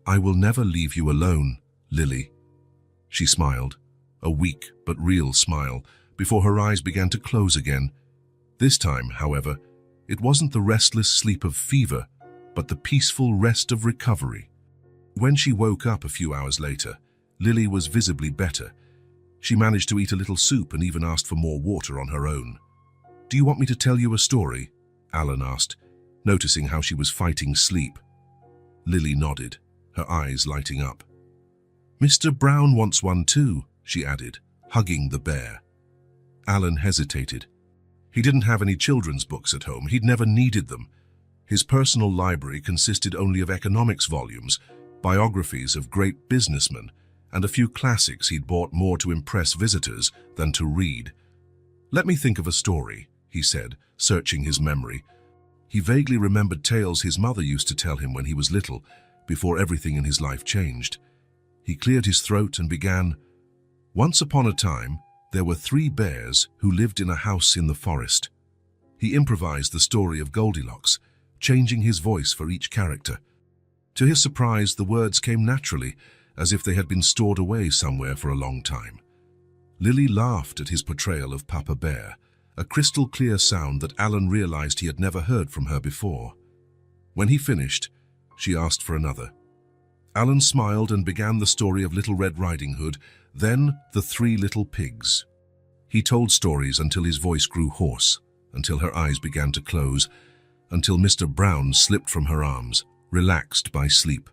"I will never leave you alone, Lily." She smiled, a weak but real smile, before her eyes began to close again. This time, however, it wasn't the restless sleep of fever, but the peaceful rest of recovery. When she woke up a few hours later, Lily was visibly better. She managed to eat a little soup and even asked for more water on her own. "Do you want me to tell you a story?" Alan asked, noticing how she was fighting sleep. Lily nodded, her eyes lighting up. "Mr. Brown wants one too," she added, hugging the bear. Alan hesitated. He didn't have any children's books at home. He'd never needed them. His personal library consisted only of economics volumes, biographies of great businessmen, and a few classics he'd bought more to impress visitors than to read. "Let me think of a story," he said, searching his memory. He vaguely remembered tales his mother used to tell him when he was little, before everything in his life changed. He cleared his throat and began, "Once upon a time, there were 3 bears who lived in a house in the forest." He improvised the story of Goldilocks, changing his voice for each character. To his surprise, the words came naturally, as if they had been stored away somewhere for a long time. Lily laughed at his portrayal of Papa Bear, a crystal-clear sound that Alan realized he had never heard from her before. When he finished, she asked for another. Alan smiled and began the story of Little Red Riding Hood, then the 3 little pigs. He told stories until his voice grew hoarse, until her eyes began to close, until Mr. Brown slipped from her arms, relaxed by sleep.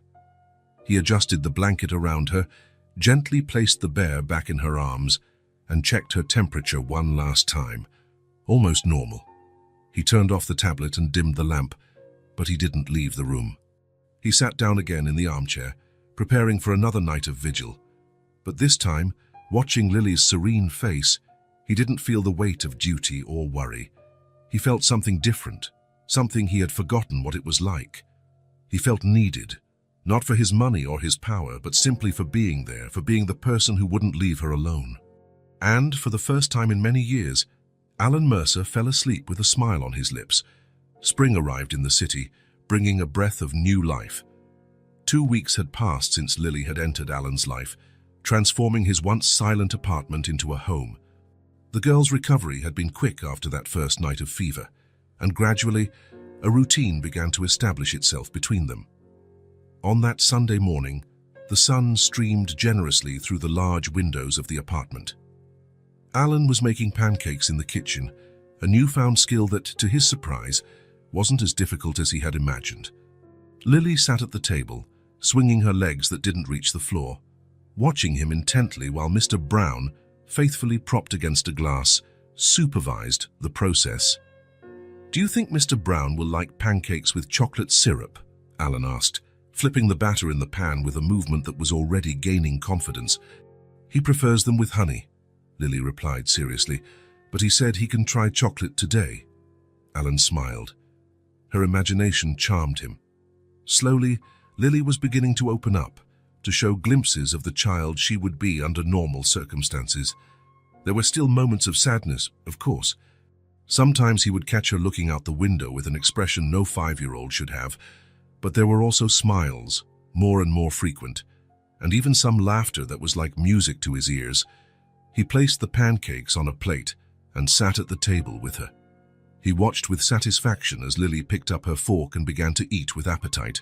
He adjusted the blanket around her, gently placed the bear back in her arms, and checked her temperature one last time. Almost normal. He turned off the tablet and dimmed the lamp, but he didn't leave the room. He sat down again in the armchair, preparing for another night of vigil. But this time, watching Lily's serene face, he didn't feel the weight of duty or worry. He felt something different, something he had forgotten what it was like. He felt needed, not for his money or his power, but simply for being there, for being the person who wouldn't leave her alone. And for the first time in many years, Alan Mercer fell asleep with a smile on his lips. Spring arrived in the city, bringing a breath of new life. 2 weeks had passed since Lily had entered Alan's life, transforming his once silent apartment into a home. The girl's recovery had been quick after that first night of fever, and gradually, a routine began to establish itself between them. On that Sunday morning, the sun streamed generously through the large windows of the apartment. Alan was making pancakes in the kitchen, a newfound skill that, to his surprise, wasn't as difficult as he had imagined. Lily sat at the table, swinging her legs that didn't reach the floor, watching him intently while Mr. Brown, faithfully propped against a glass, supervised the process. "Do you think Mr. Brown will like pancakes with chocolate syrup?" Alan asked, flipping the batter in the pan with a movement that was already gaining confidence. "He prefers them with honey," Lily replied seriously, "but he said he can try chocolate today." Alan smiled. Her imagination charmed him. Slowly, Lily was beginning to open up, to show glimpses of the child she would be under normal circumstances. There were still moments of sadness, of course. Sometimes he would catch her looking out the window with an expression no 5-year-old should have, but there were also smiles, more and more frequent, and even some laughter that was like music to his ears. He placed the pancakes on a plate and sat at the table with her. He watched with satisfaction as Lily picked up her fork and began to eat with appetite.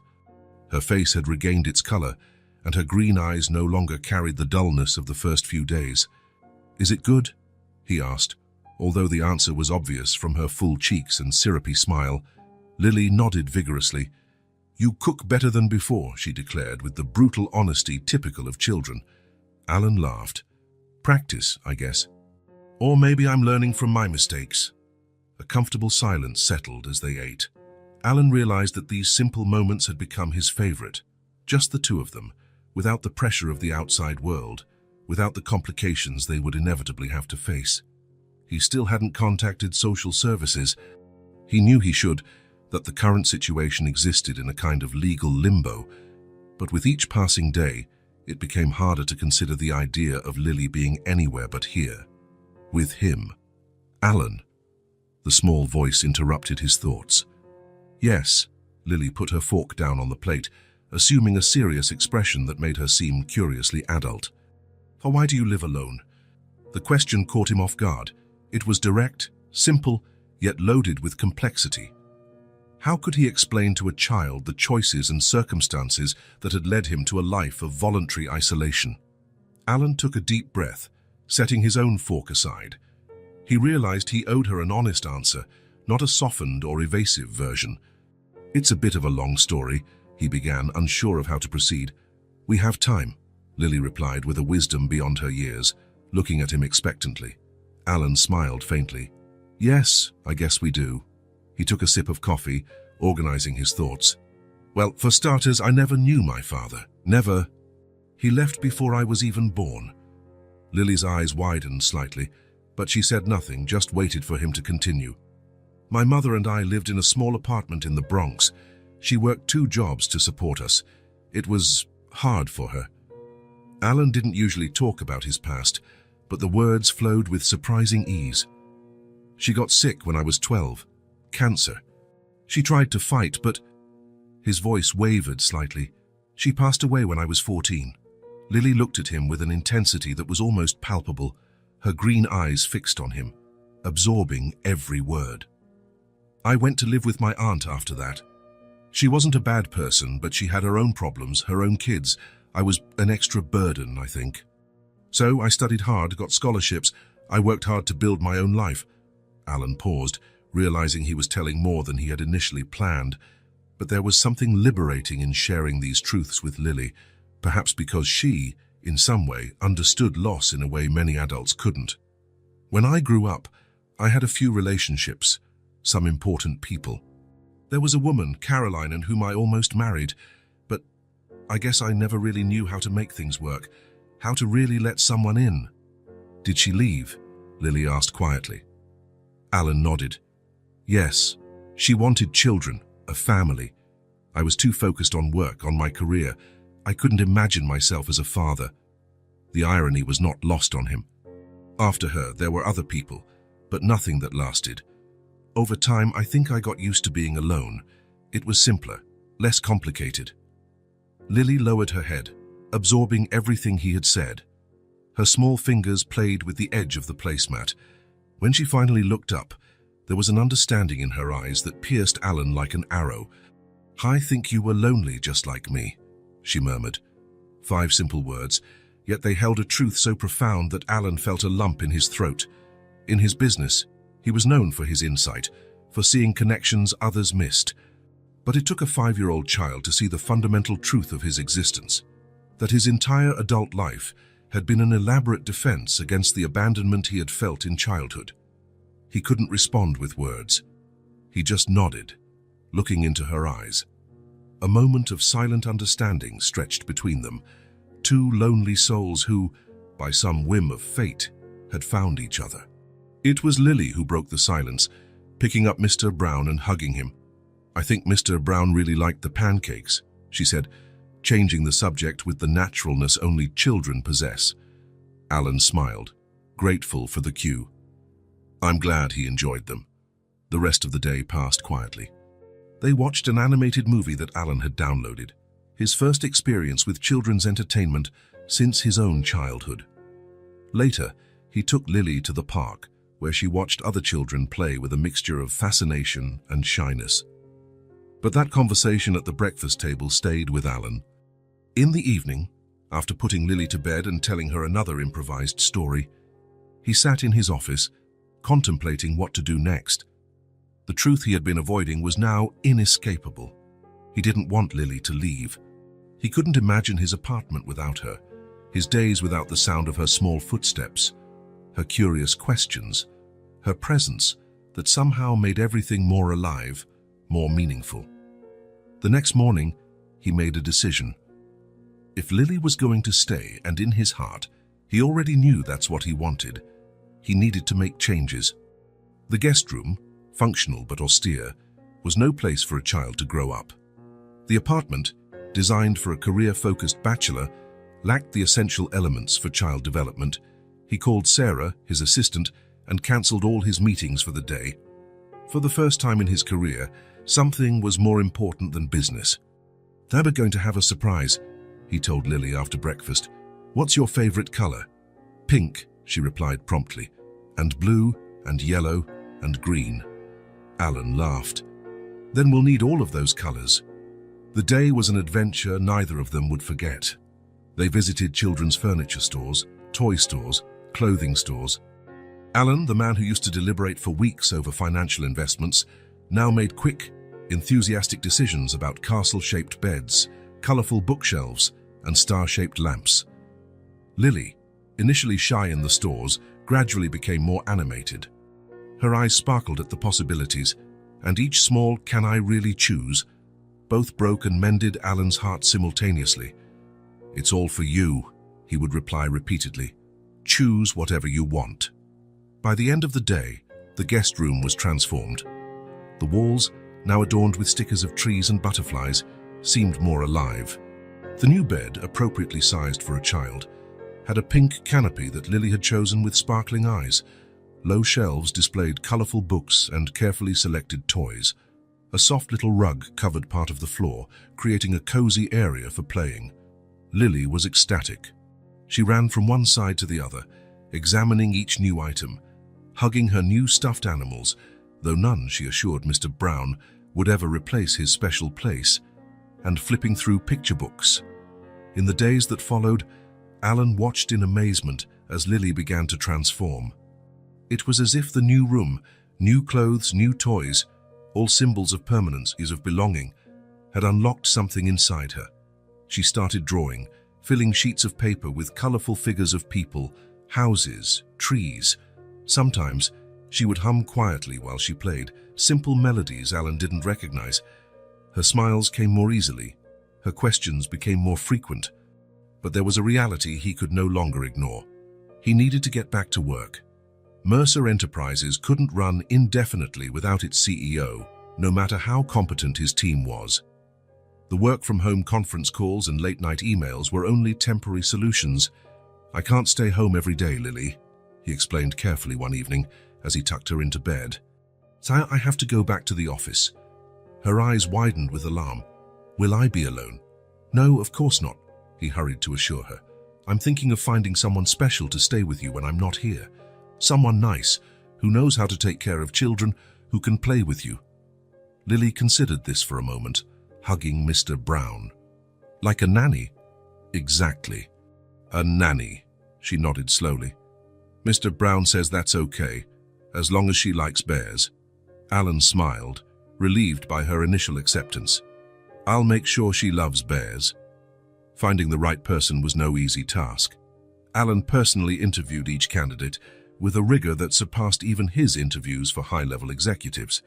Her face had regained its color, and her green eyes no longer carried the dullness of the first few days. "Is it good?" he asked, although the answer was obvious from her full cheeks and syrupy smile. Lily nodded vigorously. "You cook better than before," she declared with the brutal honesty typical of children. Alan laughed. "Practice, I guess. Or maybe I'm learning from my mistakes." A comfortable silence settled as they ate. Alan realized that these simple moments had become his favorite. Just the two of them, without the pressure of the outside world, without the complications they would inevitably have to face. He still hadn't contacted social services. He knew he should, that the current situation existed in a kind of legal limbo, but with each passing day, it became harder to consider the idea of Lily being anywhere but here. With him. Alan. The small voice interrupted his thoughts. "Yes," Lily put her fork down on the plate, assuming a serious expression that made her seem curiously adult. "Why do you live alone?" The question caught him off guard. It was direct, simple, yet loaded with complexity. How could he explain to a child the choices and circumstances that had led him to a life of voluntary isolation? Alan took a deep breath, setting his own fork aside. He realized he owed her an honest answer, not a softened or evasive version. "It's a bit of a long story," he began, unsure of how to proceed. "We have time," Lily replied with a wisdom beyond her years, looking at him expectantly. Alan smiled faintly. "Yes, I guess we do." He took a sip of coffee, organizing his thoughts. "Well, for starters, I never knew my father. Never. He left before I was even born." Lily's eyes widened slightly, but she said nothing, just waited for him to continue. "My mother and I lived in a small apartment in the Bronx. She worked 2 jobs to support us. It was hard for her." Alan didn't usually talk about his past, but the words flowed with surprising ease. "She got sick when I was 12. Cancer. She tried to fight, but—" His voice wavered slightly. "She passed away when I was 14. Lily looked at him with an intensity that was almost palpable, her green eyes fixed on him, absorbing every word. "I went to live with my aunt after that. She wasn't a bad person, but she had her own problems, her own kids. I was an extra burden, I think. So I studied hard, got scholarships. I worked hard to build my own life." Alan paused, realizing he was telling more than he had initially planned. But there was something liberating in sharing these truths with Lily, perhaps because she, in some way, understood loss in a way many adults couldn't. "When I grew up, I had a few relationships, some important people. There was a woman, Caroline, and whom I almost married, but I guess I never really knew how to make things work, how to really let someone in." "Did she leave?" Lily asked quietly. Alan nodded. "Yes, she wanted children, a family. I was too focused on work, on my career. I couldn't imagine myself as a father." The irony was not lost on him. After her, there were other people, but nothing that lasted. Over time, I think I got used to being alone. It was simpler, less complicated. Lily lowered her head, absorbing everything he had said. Her small fingers played with the edge of the placemat. When she finally looked up, there was an understanding in her eyes that pierced Alan like an arrow. "I think you were lonely just like me," she murmured. 5 simple words, yet they held a truth so profound that Alan felt a lump in his throat. In his business, he was known for his insight, for seeing connections others missed. But it took a 5-year-old child to see the fundamental truth of his existence, that his entire adult life had been an elaborate defense against the abandonment he had felt in childhood. He couldn't respond with words. He just nodded, looking into her eyes. A moment of silent understanding stretched between them, 2 lonely souls who, by some whim of fate, had found each other. It was Lily who broke the silence, picking up Mr. Brown and hugging him. "I think Mr. Brown really liked the pancakes," she said, changing the subject with the naturalness only children possess. Alan smiled, grateful for the cue. "I'm glad he enjoyed them." The rest of the day passed quietly. They watched an animated movie that Alan had downloaded, his first experience with children's entertainment since his own childhood. Later, he took Lily to the park, where she watched other children play with a mixture of fascination and shyness. But that conversation at the breakfast table stayed with Alan. In the evening, after putting Lily to bed and telling her another improvised story, he sat in his office, contemplating what to do next. The truth he had been avoiding was now inescapable. He didn't want Lily to leave. He couldn't imagine his apartment without her, his days without the sound of her small footsteps, her curious questions, her presence that somehow made everything more alive, more meaningful. The next morning, he made a decision. If Lily was going to stay, and in his heart, he already knew that's what he wanted, he needed to make changes. The guest room, functional but austere, was no place for a child to grow up. The apartment, designed for a career-focused bachelor, lacked the essential elements for child development. He called Sarah, his assistant, and cancelled all his meetings for the day. For the first time in his career, something was more important than business. "We're going to have a surprise," he told Lily after breakfast. "What's your favorite color?" "Pink," she replied promptly, "and blue, and yellow, and green." Alan laughed. "Then we'll need all of those colors." The day was an adventure neither of them would forget. They visited children's furniture stores, toy stores, clothing stores. Alan, the man who used to deliberate for weeks over financial investments, now made quick, enthusiastic decisions about castle-shaped beds, colorful bookshelves, and star-shaped lamps. Lily, initially shy in the stores, gradually became more animated. Her eyes sparkled at the possibilities, and each small "can I really choose" both broke and mended Alan's heart simultaneously. "It's all for you," he would reply repeatedly. "Choose whatever you want." By the end of the day, the guest room was transformed. The walls, now adorned with stickers of trees and butterflies, seemed more alive. The new bed, appropriately sized for a child, had a pink canopy that Lily had chosen with sparkling eyes. Low shelves displayed colorful books and carefully selected toys. A soft little rug covered part of the floor, creating a cozy area for playing. Lily was ecstatic. She ran from one side to the other, examining each new item, hugging her new stuffed animals, though none, she assured Mr. Brown, would ever replace his special place, and flipping through picture books. In the days that followed, Alan watched in amazement as Lily began to transform. It was as if the new room, new clothes, new toys, all symbols of permanence, of belonging, had unlocked something inside her. She started drawing, filling sheets of paper with colorful figures of people, houses, trees. Sometimes she would hum quietly while she played, simple melodies Alan didn't recognize. Her smiles came more easily, her questions became more frequent. But there was a reality he could no longer ignore. He needed to get back to work. Mercer Enterprises couldn't run indefinitely without its CEO, no matter how competent his team was. The work-from-home conference calls and late-night emails were only temporary solutions. "I can't stay home every day, Lily," he explained carefully one evening as he tucked her into bed. "So I have to go back to the office." Her eyes widened with alarm. "Will I be alone?" "No, of course not," he hurried to assure her. "I'm thinking of finding someone special to stay with you when I'm not here. Someone nice, who knows how to take care of children, who can play with you." Lily considered this for a moment, hugging Mr. Brown. "Like a nanny?" "Exactly. A nanny," she nodded slowly. "Mr. Brown says that's okay, as long as she likes bears." Alan smiled, relieved by her initial acceptance. "I'll make sure she loves bears." Finding the right person was no easy task. Alan personally interviewed each candidate with a rigor that surpassed even his interviews for high-level executives.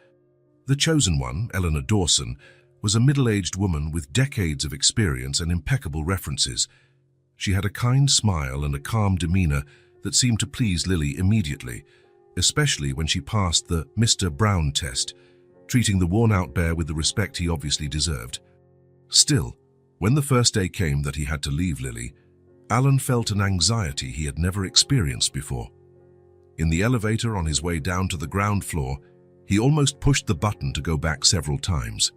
The chosen one, Eleanor Dawson, was a middle-aged woman with decades of experience and impeccable references. She had a kind smile and a calm demeanor that seemed to please Lily immediately, especially when she passed the Mr. Brown test, treating the worn-out bear with the respect he obviously deserved. Still, when the first day came that he had to leave Lily, Alan felt an anxiety he had never experienced before. In the elevator on his way down to the ground floor, he almost pushed the button to go back several times.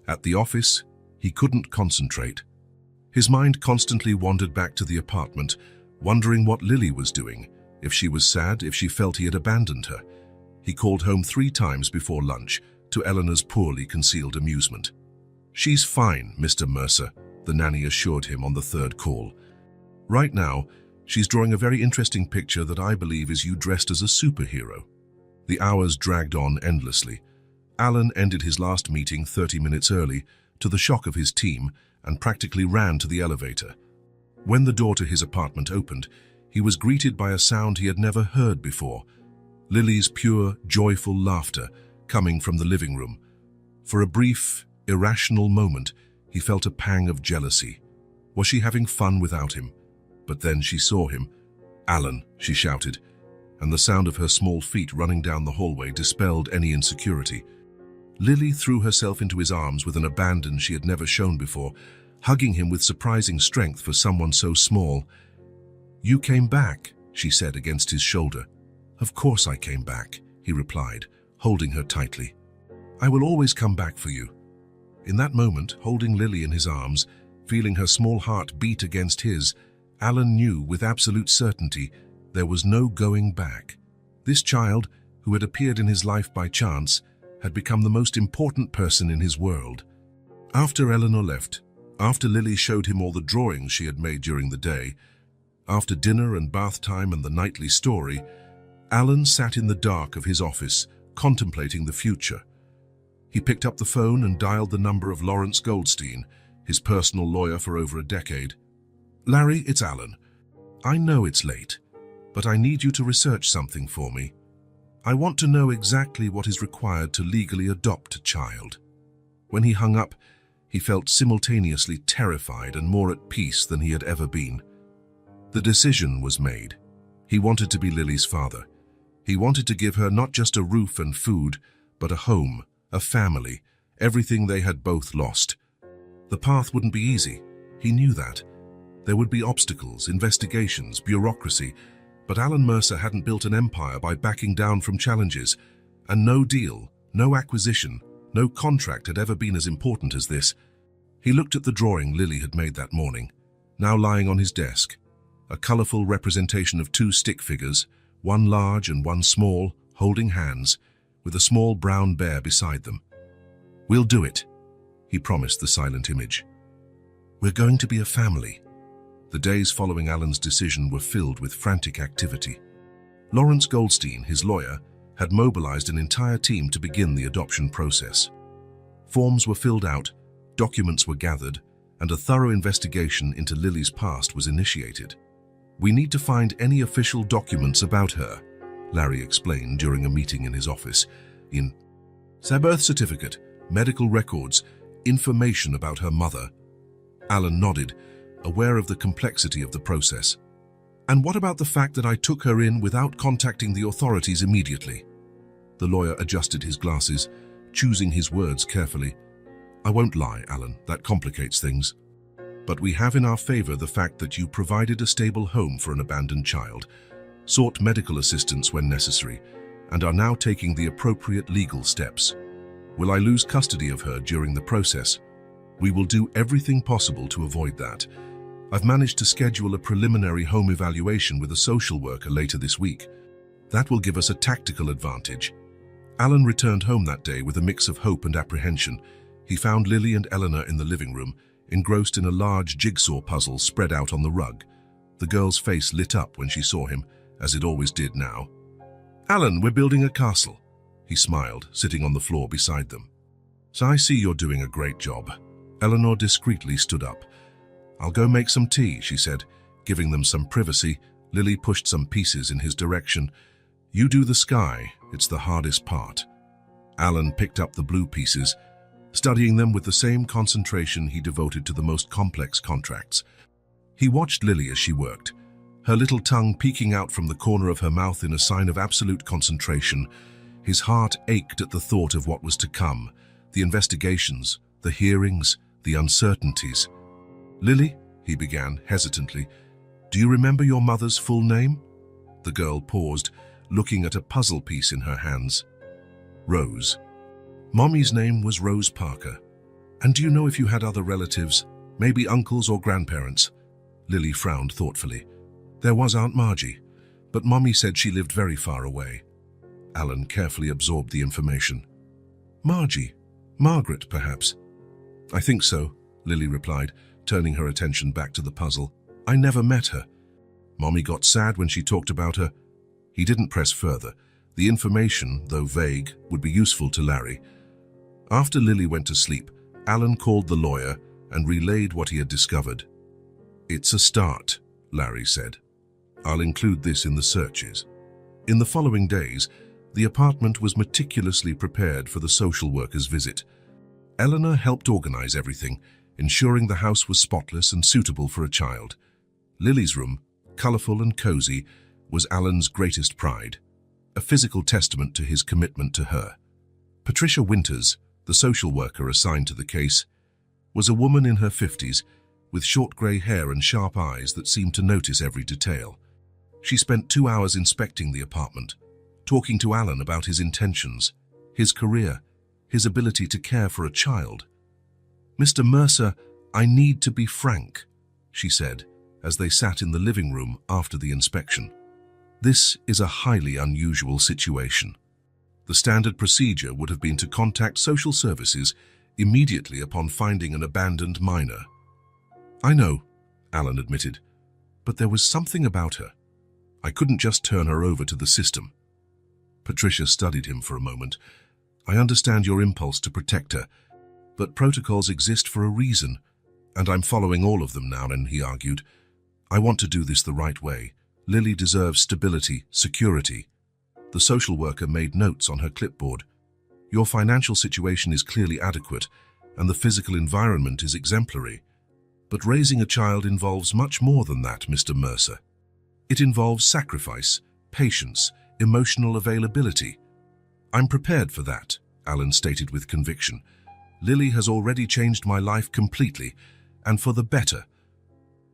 At the office, he couldn't concentrate. His mind constantly wandered back to the apartment, wondering what Lily was doing, if she was sad, if she felt he had abandoned her. He called home 3 times before lunch, to Eleanor's poorly concealed amusement. "She's fine, Mr. Mercer," the nanny assured him on the 3rd call. "Right now, she's drawing a very interesting picture that I believe is you dressed as a superhero." The hours dragged on endlessly. Alan ended his last meeting 30 minutes early, to the shock of his team, and practically ran to the elevator. When the door to his apartment opened, he was greeted by a sound he had never heard before. Lily's pure, joyful laughter coming from the living room. For a brief, irrational moment, he felt a pang of jealousy. Was she having fun without him? But then she saw him. "Alan," she shouted, and the sound of her small feet running down the hallway dispelled any insecurity. Lily threw herself into his arms with an abandon she had never shown before, hugging him with surprising strength for someone so small. "You came back," she said against his shoulder. "Of course I came back," he replied, holding her tightly. "I will always come back for you." In that moment, holding Lily in his arms, feeling her small heart beat against his, Alan knew with absolute certainty there was no going back. This child, who had appeared in his life by chance, had become the most important person in his world. After Eleanor left, after Lily showed him all the drawings she had made during the day, after dinner and bath time and the nightly story, Alan sat in the dark of his office, contemplating the future. He picked up the phone and dialed the number of Lawrence Goldstein, his personal lawyer for over a decade. "Larry, it's Alan. I know it's late, but I need you to research something for me. I want to know exactly what is required to legally adopt a child." When he hung up, he felt simultaneously terrified and more at peace than he had ever been. The decision was made. He wanted to be Lily's father. He wanted to give her not just a roof and food, but a home, a family, everything they had both lost. The path wouldn't be easy. He knew that. There would be obstacles, investigations, bureaucracy, but Alan Mercer hadn't built an empire by backing down from challenges, and no deal, no acquisition, no contract had ever been as important as this. He looked at the drawing Lily had made that morning, now lying on his desk, a colorful representation of two stick figures, one large and one small, holding hands, with a small brown bear beside them. "We'll do it," he promised the silent image. "We're going to be a family." The days following Alan's decision were filled with frantic activity. Lawrence Goldstein, his lawyer, had mobilized an entire team to begin the adoption process. Forms were filled out, documents were gathered, and a thorough investigation into Lily's past was initiated. "We need to find any official documents about her," Larry explained during a meeting in his office. "Her birth certificate, medical records, information about her mother." Alan nodded, aware of the complexity of the process. "And what about the fact that I took her in without contacting the authorities immediately?" The lawyer adjusted his glasses, choosing his words carefully. "I won't lie, Alan, that complicates things. But we have in our favor the fact that you provided a stable home for an abandoned child, sought medical assistance when necessary, and are now taking the appropriate legal steps. Will I lose custody of her during the process? We will do everything possible to avoid that. I've managed to schedule a preliminary home evaluation with a social worker later this week. That will give us a tactical advantage." Alan returned home that day with a mix of hope and apprehension. He found Lily and Eleanor in the living room, engrossed in a large jigsaw puzzle spread out on the rug. The girl's face lit up when she saw him, as it always did now. "Alan, we're building a castle," he smiled, sitting on the floor beside them. "So I see you're doing a great job." Eleanor discreetly stood up. "I'll go make some tea," she said, giving them some privacy. Lily pushed some pieces in his direction. "You do the sky, it's the hardest part." Alan picked up the blue pieces, studying them with the same concentration he devoted to the most complex contracts. He watched Lily as she worked, her little tongue peeking out from the corner of her mouth in a sign of absolute concentration. His heart ached at the thought of what was to come, the investigations, the hearings, the uncertainties. "Lily," he began hesitantly, "do you remember your mother's full name?" The girl paused, looking at a puzzle piece in her hands. "Rose. Mommy's name was Rose Parker. And do you know if you had other relatives, maybe uncles or grandparents?" Lily frowned thoughtfully. "There was Aunt Margie, but Mommy said she lived very far away." Alan carefully absorbed the information. "Margie? Margaret, perhaps?" "I think so," Lily replied, turning her attention back to the puzzle. "I never met her. Mommy got sad when she talked about her." He didn't press further. The information, though vague, would be useful to Larry. After Lily went to sleep, Alan called the lawyer and relayed what he had discovered. "It's a start," Larry said. "I'll include this in the searches." In the following days, the apartment was meticulously prepared for the social worker's visit. Eleanor helped organize everything, ensuring the house was spotless and suitable for a child. Lily's room, colorful and cozy, was Alan's greatest pride, a physical testament to his commitment to her. Patricia Winters, the social worker assigned to the case, was a woman in her 50s with short grey hair and sharp eyes that seemed to notice every detail. She spent 2 hours inspecting the apartment, talking to Alan about his intentions, his career, his ability to care for a child. "Mr. Mercer, I need to be frank," she said, as they sat in the living room after the inspection. "This is a highly unusual situation. The standard procedure would have been to contact social services immediately upon finding an abandoned minor." "I know," Alan admitted, "but there was something about her. I couldn't just turn her over to the system." Patricia studied him for a moment. "I understand your impulse to protect her, but protocols exist for a reason, and I'm following all of them now," and he argued. "I want to do this the right way. Lily deserves stability, security." The social worker made notes on her clipboard. "Your financial situation is clearly adequate, and the physical environment is exemplary. But raising a child involves much more than that, Mr. Mercer. It involves sacrifice, patience, emotional availability." "I'm prepared for that," Alan stated with conviction. "Lily has already changed my life completely, and for the better."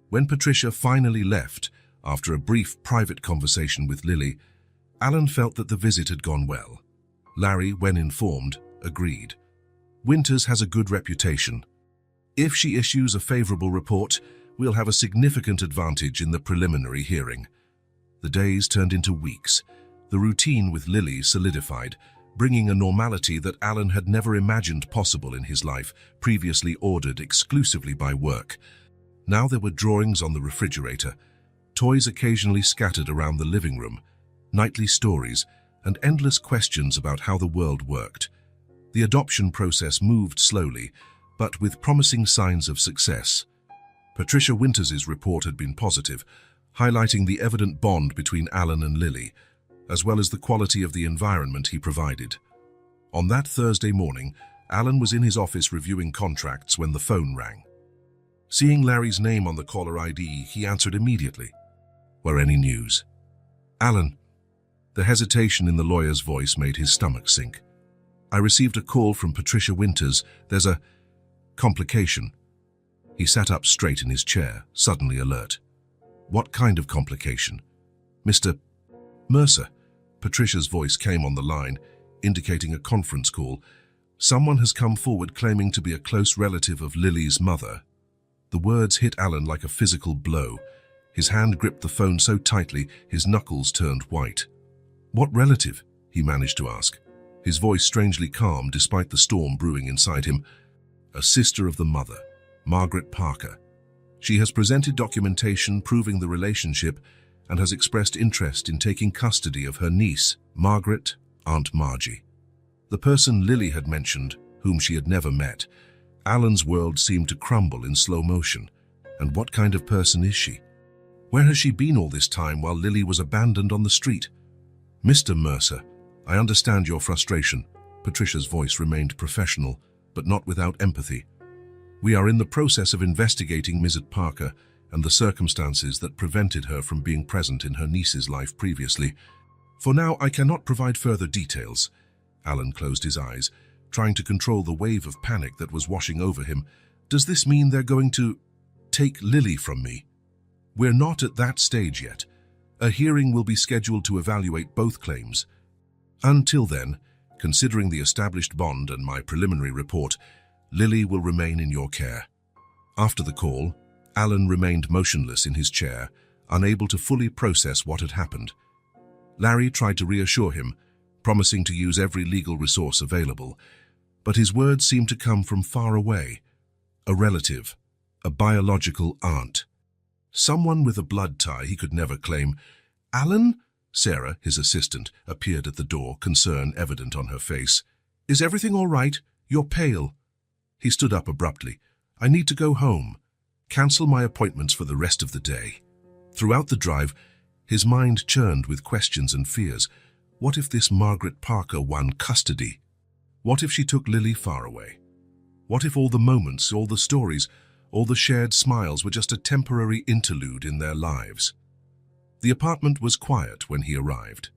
When Patricia finally left, after a brief private conversation with Lily, Alan felt that the visit had gone well. Larry, when informed, agreed. "Winters has a good reputation. If she issues a favorable report, we'll have a significant advantage in the preliminary hearing." The days turned into weeks. The routine with Lily solidified, bringing a normality that Alan had never imagined possible in his life, previously ordered exclusively by work. Now there were drawings on the refrigerator, toys occasionally scattered around the living room, nightly stories, and endless questions about how the world worked. The adoption process moved slowly, but with promising signs of success. Patricia Winters's report had been positive, highlighting the evident bond between Alan and Lily, as well as the quality of the environment he provided. On that Thursday morning, Alan was in his office reviewing contracts when the phone rang. Seeing Larry's name on the caller ID, he answered immediately. "Were any news?" "Alan." The hesitation in the lawyer's voice made his stomach sink. "I received a call from Patricia Winters. There's a complication." He sat up straight in his chair, suddenly alert. "What kind of complication?" "Mr. Mercer." Patricia's voice came on the line, indicating a conference call. "Someone has come forward claiming to be a close relative of Lily's mother." The words hit Alan like a physical blow. His hand gripped the phone so tightly, his knuckles turned white. "What relative?" he managed to ask, his voice strangely calm despite the storm brewing inside him. "A sister of the mother, Margaret Parker. She has presented documentation proving the relationship and has expressed interest in taking custody of her niece, Margaret, Aunt Margie." The person Lily had mentioned, whom she had never met. Alan's world seemed to crumble in slow motion. And what kind of person is she? Where has she been all this time while Lily was abandoned on the street? "Mr. Mercer, I understand your frustration." Patricia's voice remained professional, but not without empathy. "We are in the process of investigating Mrs. Parker and the circumstances that prevented her from being present in her niece's life previously. For now, I cannot provide further details." Alan closed his eyes, trying to control the wave of panic that was washing over him. "Does this mean they're going to take Lily from me?" "We're not at that stage yet. A hearing will be scheduled to evaluate both claims. Until then, considering the established bond and my preliminary report, Lily will remain in your care." After the call, Alan remained motionless in his chair, unable to fully process what had happened. Larry tried to reassure him, promising to use every legal resource available, but his words seemed to come from far away. A relative, a biological aunt. Someone with a blood tie he could never claim. "Alan?" Sarah, his assistant, appeared at the door, concern evident on her face. "Is everything all right? You're pale." He stood up abruptly. "I need to go home. Cancel my appointments for the rest of the day." Throughout the drive, his mind churned with questions and fears. What if this Margaret Parker won custody? What if she took Lily far away? What if all the moments, all the stories, all the shared smiles were just a temporary interlude in their lives? The apartment was quiet when he arrived.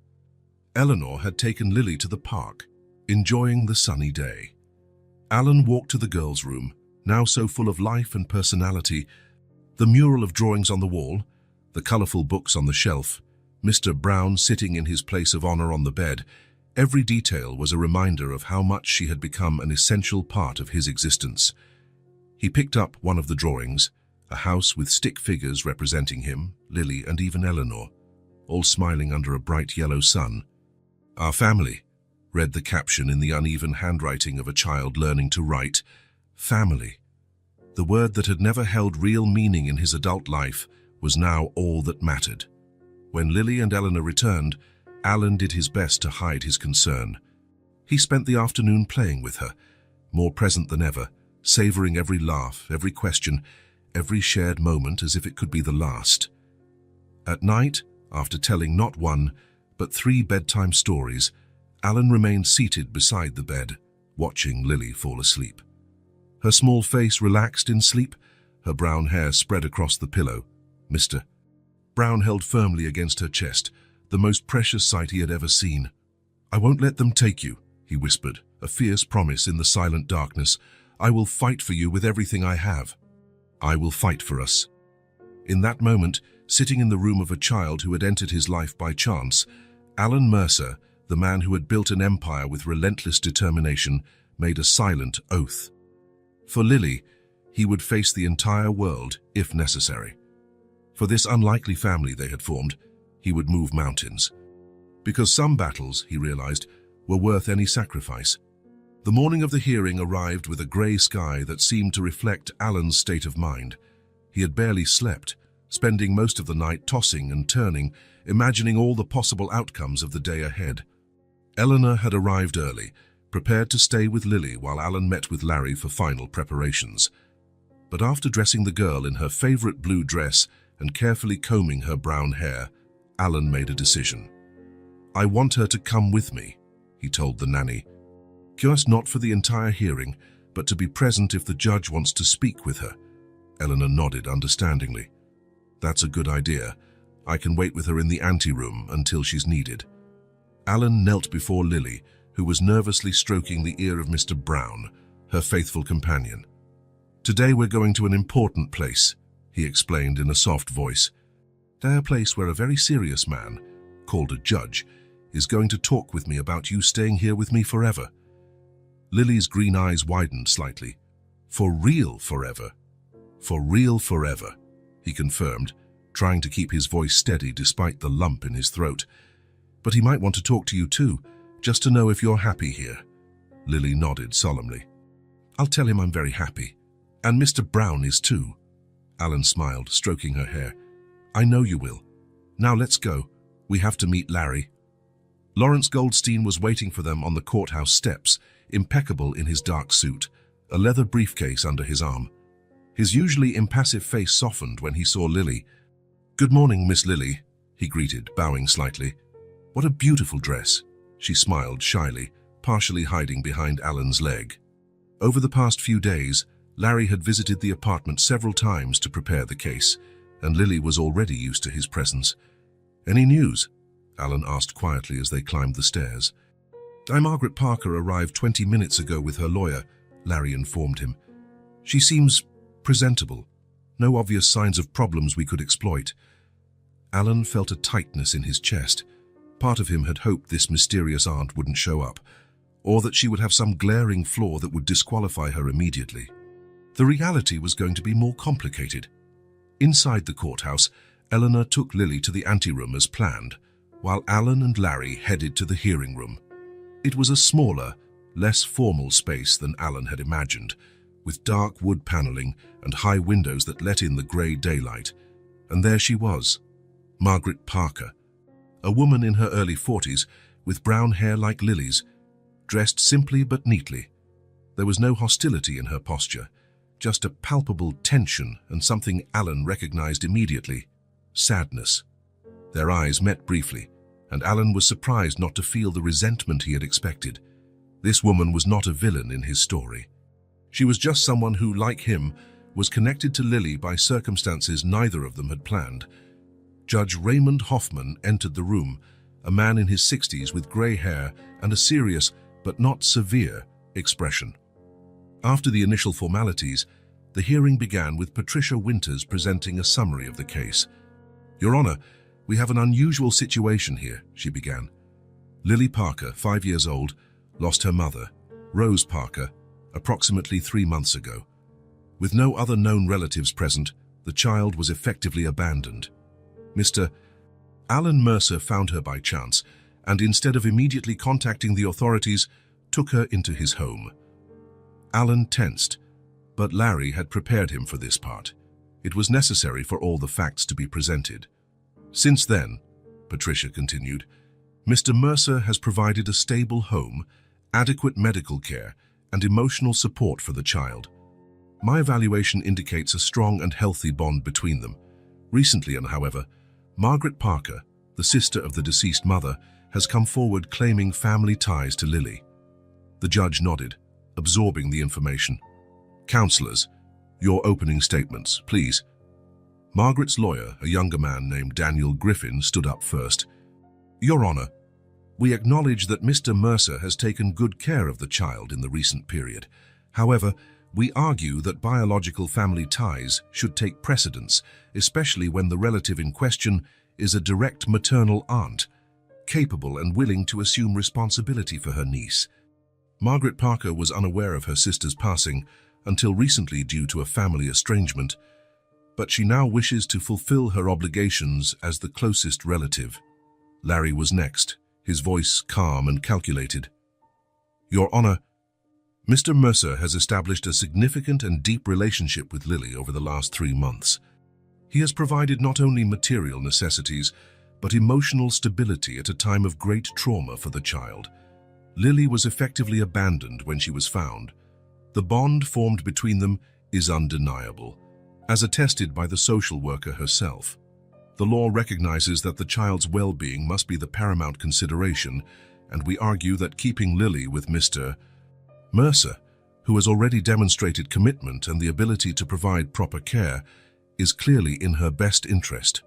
Eleanor had taken Lily to the park, enjoying the sunny day. Alan walked to the girls' room, now so full of life and personality. The mural of drawings on the wall, the colorful books on the shelf, Mr. Brown sitting in his place of honor on the bed, every detail was a reminder of how much she had become an essential part of his existence. He picked up one of the drawings, a house with stick figures representing him, Lily, and even Eleanor, all smiling under a bright yellow sun. "Our family," read the caption in the uneven handwriting of a child learning to write. Family. The word that had never held real meaning in his adult life was now all that mattered. When Lily and Eleanor returned, Alan did his best to hide his concern. He spent the afternoon playing with her, more present than ever, savoring every laugh, every question, every shared moment as if it could be the last. At night, after telling not one, but 3 bedtime stories, Alan remained seated beside the bed, watching Lily fall asleep. Her small face relaxed in sleep, her brown hair spread across the pillow. Mr. Brown held firmly against her chest, the most precious sight he had ever seen. "I won't let them take you," he whispered, a fierce promise in the silent darkness. "I will fight for you with everything I have. I will fight for us." In that moment, sitting in the room of a child who had entered his life by chance, Alan Mercer, the man who had built an empire with relentless determination, made a silent oath. For Lily, he would face the entire world if necessary. For this unlikely family they had formed, he would move mountains. Because some battles, he realized, were worth any sacrifice. The morning of the hearing arrived with a grey sky that seemed to reflect Alan's state of mind. He had barely slept, spending most of the night tossing and turning, imagining all the possible outcomes of the day ahead. Eleanor had arrived early, prepared to stay with Lily while Alan met with Larry for final preparations. But after dressing the girl in her favorite blue dress and carefully combing her brown hair, Alan made a decision. "I want her to come with me," he told the nanny. "Just not for the entire hearing, but to be present if the judge wants to speak with her." Eleanor nodded understandingly. "That's a good idea. I can wait with her in the anteroom until she's needed." Alan knelt before Lily, who was nervously stroking the ear of Mr. Brown, her faithful companion. "Today we're going to an important place," he explained in a soft voice. "A place where a very serious man, called a judge, is going to talk with me about you staying here with me forever." Lily's green eyes widened slightly. "For real forever?" "For real forever," he confirmed, trying to keep his voice steady despite the lump in his throat. "But he might want to talk to you too, just to know if you're happy here." Lily nodded solemnly. "I'll tell him I'm very happy. And Mr. Brown is too." Alan smiled, stroking her hair. "I know you will. Now let's go. We have to meet Larry." Lawrence Goldstein was waiting for them on the courthouse steps, impeccable in his dark suit, a leather briefcase under his arm. His usually impassive face softened when he saw Lily. "Good morning, Miss Lily," he greeted, bowing slightly. "What a beautiful dress." She smiled shyly, partially hiding behind Alan's leg. Over the past few days, Larry had visited the apartment several times to prepare the case, and Lily was already used to his presence. "Any news?" Alan asked quietly as they climbed the stairs. Margaret Parker arrived 20 minutes ago with her lawyer," Larry informed him. "She seems presentable. No obvious signs of problems we could exploit." Alan felt a tightness in his chest. Part of him had hoped this mysterious aunt wouldn't show up, or that she would have some glaring flaw that would disqualify her immediately. The reality was going to be more complicated. Inside the courthouse, Eleanor took Lily to the anteroom as planned, while Alan and Larry headed to the hearing room. It was a smaller, less formal space than Alan had imagined, with dark wood paneling and high windows that let in the grey daylight. And there she was, Margaret Parker, a woman in her early 40s with brown hair like Lily's, dressed simply but neatly. There was no hostility in her posture, just a palpable tension and something Alan recognized immediately: sadness. Their eyes met briefly, and Alan was surprised not to feel the resentment he had expected. This woman was not a villain in his story. She was just someone who, like him, was connected to Lily by circumstances neither of them had planned. Judge Raymond Hoffman entered the room, a man in his 60s with grey hair and a serious, but not severe, expression. After the initial formalities, the hearing began with Patricia Winters presenting a summary of the case. "Your Honor, we have an unusual situation here," she began. Lily Parker, 5 years old, lost her mother, Rose Parker, approximately 3 months ago. With no other known relatives present, the child was effectively abandoned. Mr. Alan Mercer found her by chance, and instead of immediately contacting the authorities, took her into his home. Alan tensed, but Larry had prepared him for this part. It was necessary for all the facts to be presented. "Since then," Patricia continued, "Mr. Mercer has provided a stable home, adequate medical care, and emotional support for the child. My evaluation indicates a strong and healthy bond between them. Recently, however, Margaret Parker, the sister of the deceased mother, has come forward claiming family ties to Lily." The judge nodded, absorbing the information. "Counselors, your opening statements, please." Margaret's lawyer, a younger man named Daniel Griffin, stood up first. "Your Honor, we acknowledge that Mr. Mercer has taken good care of the child in the recent period. However, we argue that biological family ties should take precedence, especially when the relative in question is a direct maternal aunt, capable and willing to assume responsibility for her niece. Margaret Parker was unaware of her sister's passing until recently due to a family estrangement, but she now wishes to fulfill her obligations as the closest relative." Larry was next, his voice calm and calculated. "Your Honor, Mr. Mercer has established a significant and deep relationship with Lily over the last 3 months. He has provided not only material necessities, but emotional stability at a time of great trauma for the child. Lily was effectively abandoned when she was found. The bond formed between them is undeniable, as attested by the social worker herself. The law recognizes that the child's well-being must be the paramount consideration, and we argue that keeping Lily with Mr. Mercer, who has already demonstrated commitment and the ability to provide proper care, is clearly in her best interest."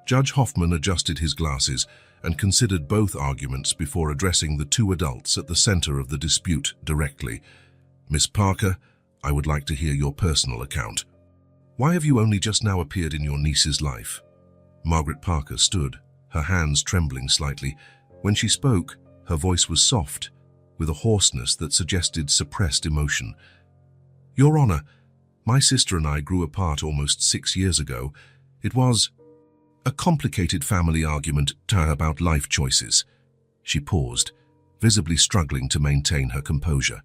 Judge Hoffman adjusted his glasses and considered both arguments before addressing the 2 adults at the center of the dispute directly. "Miss Parker, I would like to hear your personal account. Why have you only just now appeared in your niece's life?" Margaret Parker stood, her hands trembling slightly. When she spoke, her voice was soft, with a hoarseness that suggested suppressed emotion. "Your Honor, my sister and I grew apart almost 6 years ago. It was a complicated family argument about life choices." She paused, visibly struggling to maintain her composure.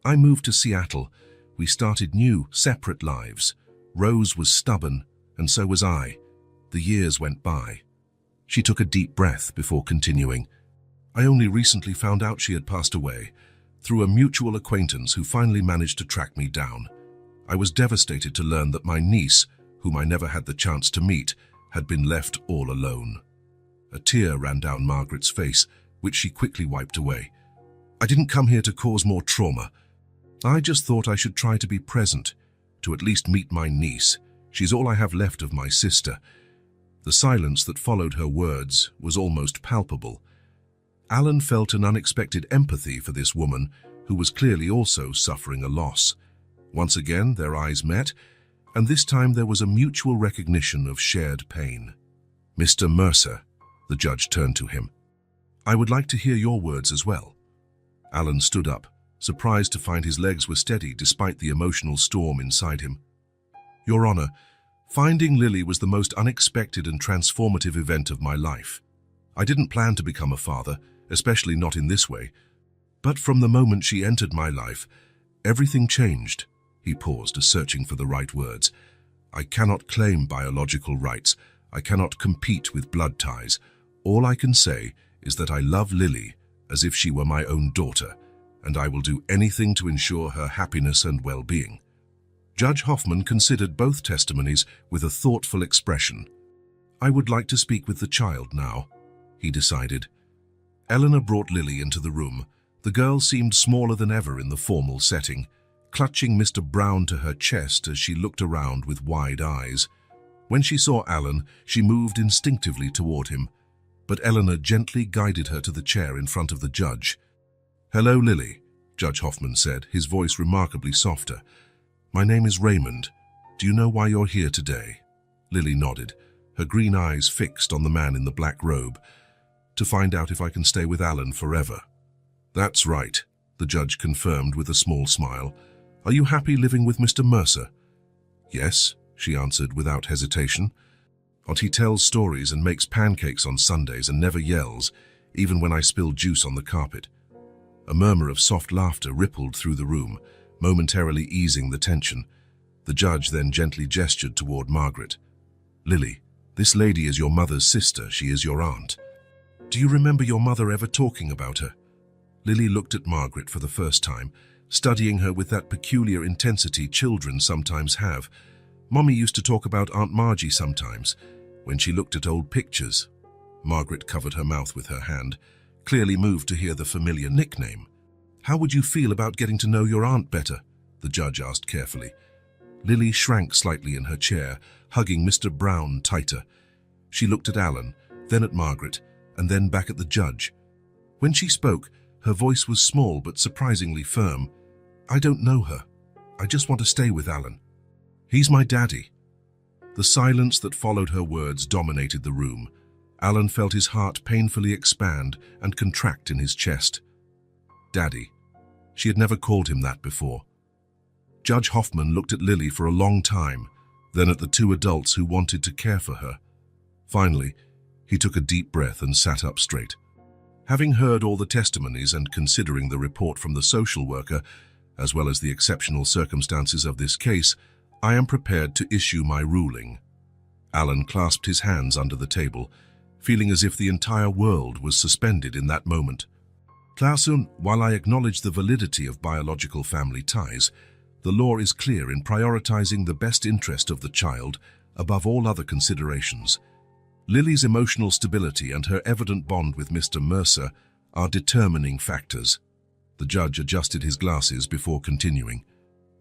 "I moved to Seattle. We started new, separate lives. Rose was stubborn, and so was I. The years went by." She took a deep breath before continuing. "I only recently found out she had passed away, through a mutual acquaintance who finally managed to track me down. I was devastated to learn that my niece, whom I never had the chance to meet, had been left all alone." A tear ran down Margaret's face, which she quickly wiped away. "I didn't come here to cause more trauma. I just thought I should try to be present, to at least meet my niece. She's all I have left of my sister." The silence that followed her words was almost palpable. Alan felt an unexpected empathy for this woman, who was clearly also suffering a loss. Once again, their eyes met, and this time there was a mutual recognition of shared pain. "Mr. Mercer," the judge turned to him, "I would like to hear your words as well." Alan stood up, surprised to find his legs were steady despite the emotional storm inside him. "Your Honor, finding Lily was the most unexpected and transformative event of my life. I didn't plan to become a father, especially not in this way. But from the moment she entered my life, everything changed." He paused, searching for the right words. "I cannot claim biological rights. I cannot compete with blood ties. All I can say is that I love Lily as if she were my own daughter, and I will do anything to ensure her happiness and well-being." Judge Hoffman considered both testimonies with a thoughtful expression. "I would like to speak with the child now," he decided. Eleanor brought Lily into the room. The girl seemed smaller than ever in the formal setting, clutching Mr. Brown to her chest as she looked around with wide eyes. When she saw Alan, she moved instinctively toward him, but Eleanor gently guided her to the chair in front of the judge. "Hello, Lily," Judge Hoffman said, his voice remarkably softer. "My name is Raymond. Do you know why you're here today?" Lily nodded, her green eyes fixed on the man in the black robe. "To find out if I can stay with Alan forever." "That's right," the judge confirmed with a small smile. "Are you happy living with Mr. Mercer?" "Yes," she answered without hesitation. "But he tells stories and makes pancakes on Sundays and never yells, even when I spill juice on the carpet." A murmur of soft laughter rippled through the room, momentarily easing the tension. The judge then gently gestured toward Margaret. "Lily, this lady is your mother's sister. She is your aunt. Do you remember your mother ever talking about her?" Lily looked at Margaret for the first time, studying her with that peculiar intensity children sometimes have. "Mommy used to talk about Aunt Margie sometimes, when she looked at old pictures." Margaret covered her mouth with her hand, clearly moved to hear the familiar nickname. "How would you feel about getting to know your aunt better?" the judge asked carefully. Lily shrank slightly in her chair, hugging Mr. Brown tighter. She looked at Alan, then at Margaret, and then back at the judge. When she spoke, her voice was small but surprisingly firm. "I don't know her. I just want to stay with Alan. He's my daddy." The silence that followed her words dominated the room. Alan felt his heart painfully expand and contract in his chest. Daddy. She had never called him that before. Judge Hoffman looked at Lily for a long time, then at the two adults who wanted to care for her. Finally, he took a deep breath and sat up straight. "Having heard all the testimonies and considering the report from the social worker, as well as the exceptional circumstances of this case, I am prepared to issue my ruling." Alan clasped his hands under the table, feeling as if the entire world was suspended in that moment. "Klausun, while I acknowledge the validity of biological family ties, the law is clear in prioritizing the best interest of the child above all other considerations. Lily's emotional stability and her evident bond with Mr. Mercer are determining factors." The judge adjusted his glasses before continuing.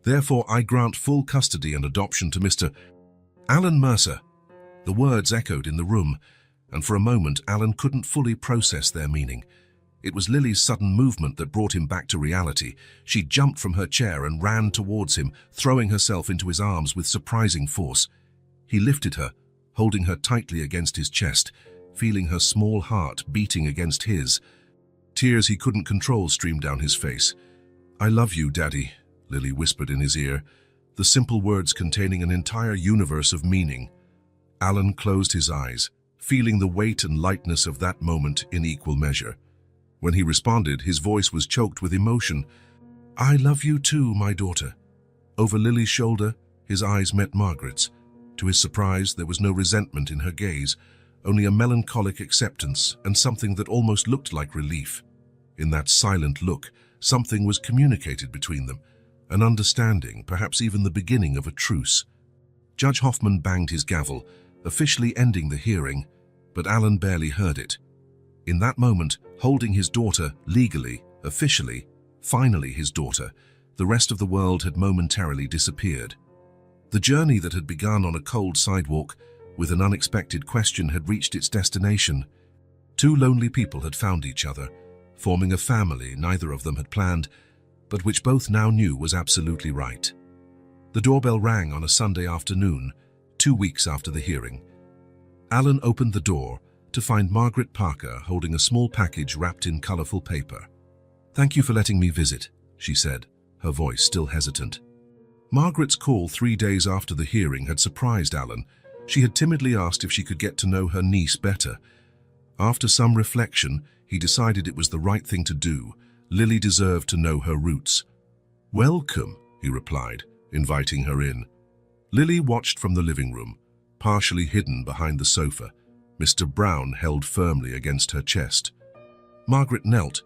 "Therefore, I grant full custody and adoption to Mr. Alan Mercer." The words echoed in the room, and for a moment Alan couldn't fully process their meaning. It was Lily's sudden movement that brought him back to reality. She jumped from her chair and ran towards him, throwing herself into his arms with surprising force. He lifted her, holding her tightly against his chest, feeling her small heart beating against his. Tears he couldn't control streamed down his face. "I love you, Daddy," Lily whispered in his ear, the simple words containing an entire universe of meaning. Alan closed his eyes, feeling the weight and lightness of that moment in equal measure. When he responded, his voice was choked with emotion. "I love you too, my daughter." Over Lily's shoulder, his eyes met Margaret's. To his surprise, there was no resentment in her gaze, only a melancholic acceptance and something that almost looked like relief. In that silent look, something was communicated between them, an understanding, perhaps even the beginning of a truce. Judge Hoffman banged his gavel, officially ending the hearing, but Alan barely heard it. In that moment, holding his daughter legally, officially, finally his daughter, the rest of the world had momentarily disappeared. The journey that had begun on a cold sidewalk with an unexpected question had reached its destination. Two lonely people had found each other, forming a family neither of them had planned, but which both now knew was absolutely right. The doorbell rang on a Sunday afternoon, 2 weeks after the hearing. Alan opened the door to find Margaret Parker holding a small package wrapped in colorful paper. "Thank you for letting me visit," she said, her voice still hesitant. Margaret's call 3 days after the hearing had surprised Alan. She had timidly asked if she could get to know her niece better. After some reflection, he decided it was the right thing to do. Lily deserved to know her roots. "Welcome," he replied, inviting her in. Lily watched from the living room, partially hidden behind the sofa, Mr. Brown held firmly against her chest. Margaret knelt,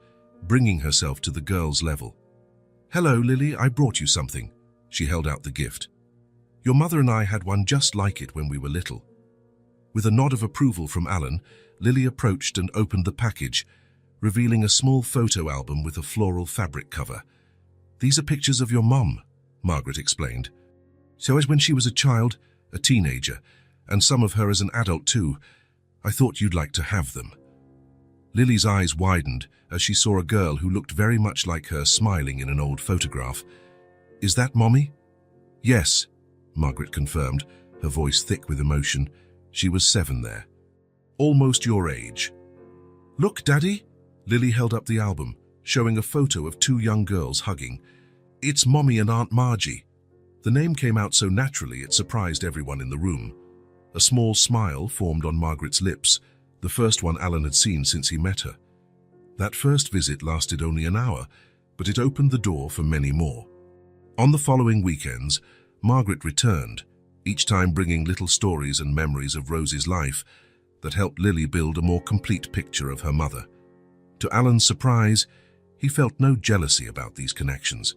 bringing herself to the girl's level. "Hello, Lily, I brought you something." She held out the gift. "Your mother and I had one just like it when we were little." With a nod of approval from Alan, Lily approached and opened the package, revealing a small photo album with a floral fabric cover. "These are pictures of your mom," Margaret explained. "So as when she was a child, a teenager, and some of her as an adult too. I thought you'd like to have them." Lily's eyes widened as she saw a girl who looked very much like her smiling in an old photograph. "Is that Mommy?" "Yes," Margaret confirmed, her voice thick with emotion. She was 7 there. "Almost your age." "Look, Daddy!" Lily held up the album, showing a photo of 2 young girls hugging. "It's Mommy and Aunt Margie." The name came out so naturally it surprised everyone in the room. A small smile formed on Margaret's lips, the first one Alan had seen since he met her. That first visit lasted only an hour, but it opened the door for many more. On the following weekends, Margaret returned, each time bringing little stories and memories of Rose's life that helped Lily build a more complete picture of her mother. To Alan's surprise, he felt no jealousy about these connections.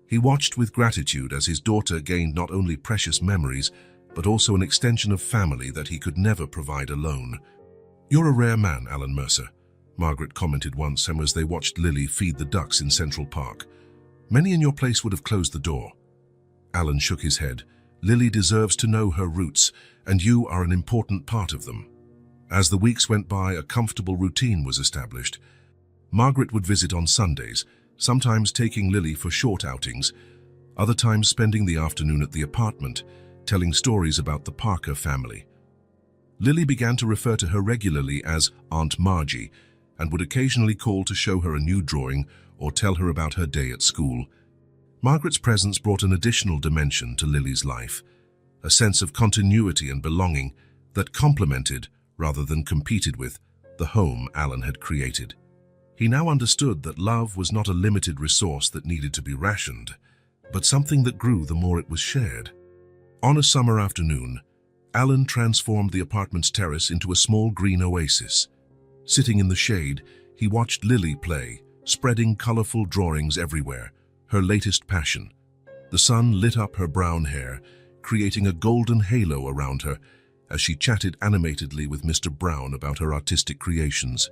He watched with gratitude as his daughter gained not only precious memories, but also an extension of family that he could never provide alone. "You're a rare man, Alan Mercer," Margaret commented once as they watched Lily feed the ducks in Central Park. "Many in your place would have closed the door." Alan shook his head. "Lily deserves to know her roots, and you are an important part of them." As the weeks went by, a comfortable routine was established. Margaret would visit on Sundays, sometimes taking Lily for short outings, other times spending the afternoon at the apartment, telling stories about the Parker family. Lily began to refer to her regularly as Aunt Margie, and would occasionally call to show her a new drawing or tell her about her day at school. Margaret's presence brought an additional dimension to Lily's life, a sense of continuity and belonging that complemented, rather than competed with, the home Alan had created. He now understood that love was not a limited resource that needed to be rationed, but something that grew the more it was shared. On a summer afternoon, Alan transformed the apartment's terrace into a small green oasis. Sitting in the shade, he watched Lily play, spreading colorful drawings everywhere, her latest passion. The sun lit up her brown hair, creating a golden halo around her as she chatted animatedly with Mr. Brown about her artistic creations.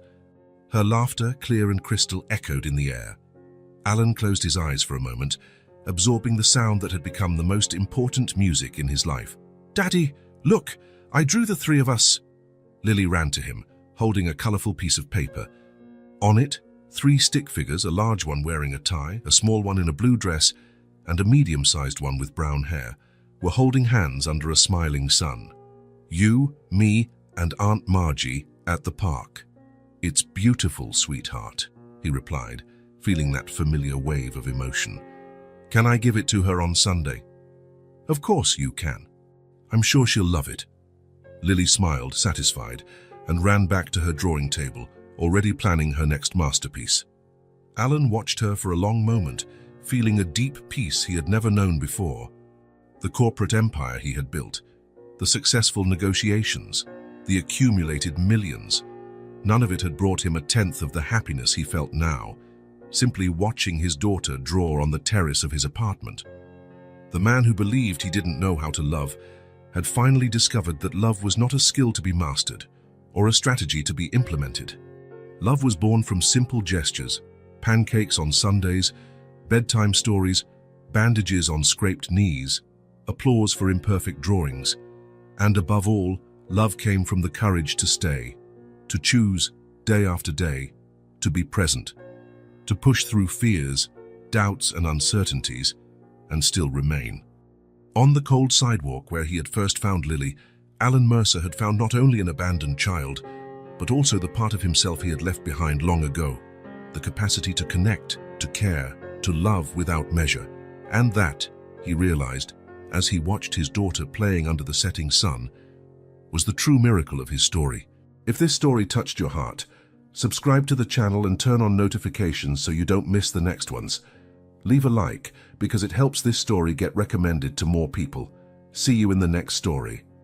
Her laughter, clear and crystal, echoed in the air. Alan closed his eyes for a moment, absorbing the sound that had become the most important music in his life. "Daddy, look, I drew the 3 of us." Lily ran to him, holding a colorful piece of paper. On it, 3 stick figures, a large one wearing a tie, a small one in a blue dress, and a medium-sized one with brown hair, were holding hands under a smiling sun. "You, me, and Aunt Margie at the park." "It's beautiful, sweetheart," he replied, feeling that familiar wave of emotion. "Can I give it to her on Sunday?" "Of course you can. I'm sure she'll love it." Lily smiled, satisfied, and ran back to her drawing table, already planning her next masterpiece. Alan watched her for a long moment, feeling a deep peace he had never known before. The corporate empire he had built, the successful negotiations, the accumulated millions, none of it had brought him a tenth of the happiness he felt now, simply watching his daughter draw on the terrace of his apartment. The man who believed he didn't know how to love had finally discovered that love was not a skill to be mastered or a strategy to be implemented. Love was born from simple gestures, pancakes on Sundays, bedtime stories, bandages on scraped knees, applause for imperfect drawings, and above all, love came from the courage to stay, to choose day after day, to be present, to push through fears, doubts and uncertainties, and still remain. On the cold sidewalk where he had first found Lily, Alan Mercer had found not only an abandoned child, but also the part of himself he had left behind long ago, the capacity to connect, to care, to love without measure. And that, he realized, as he watched his daughter playing under the setting sun, was the true miracle of his story. If this story touched your heart, subscribe to the channel and turn on notifications so you don't miss the next ones. Leave a like because it helps this story get recommended to more people. See you in the next story.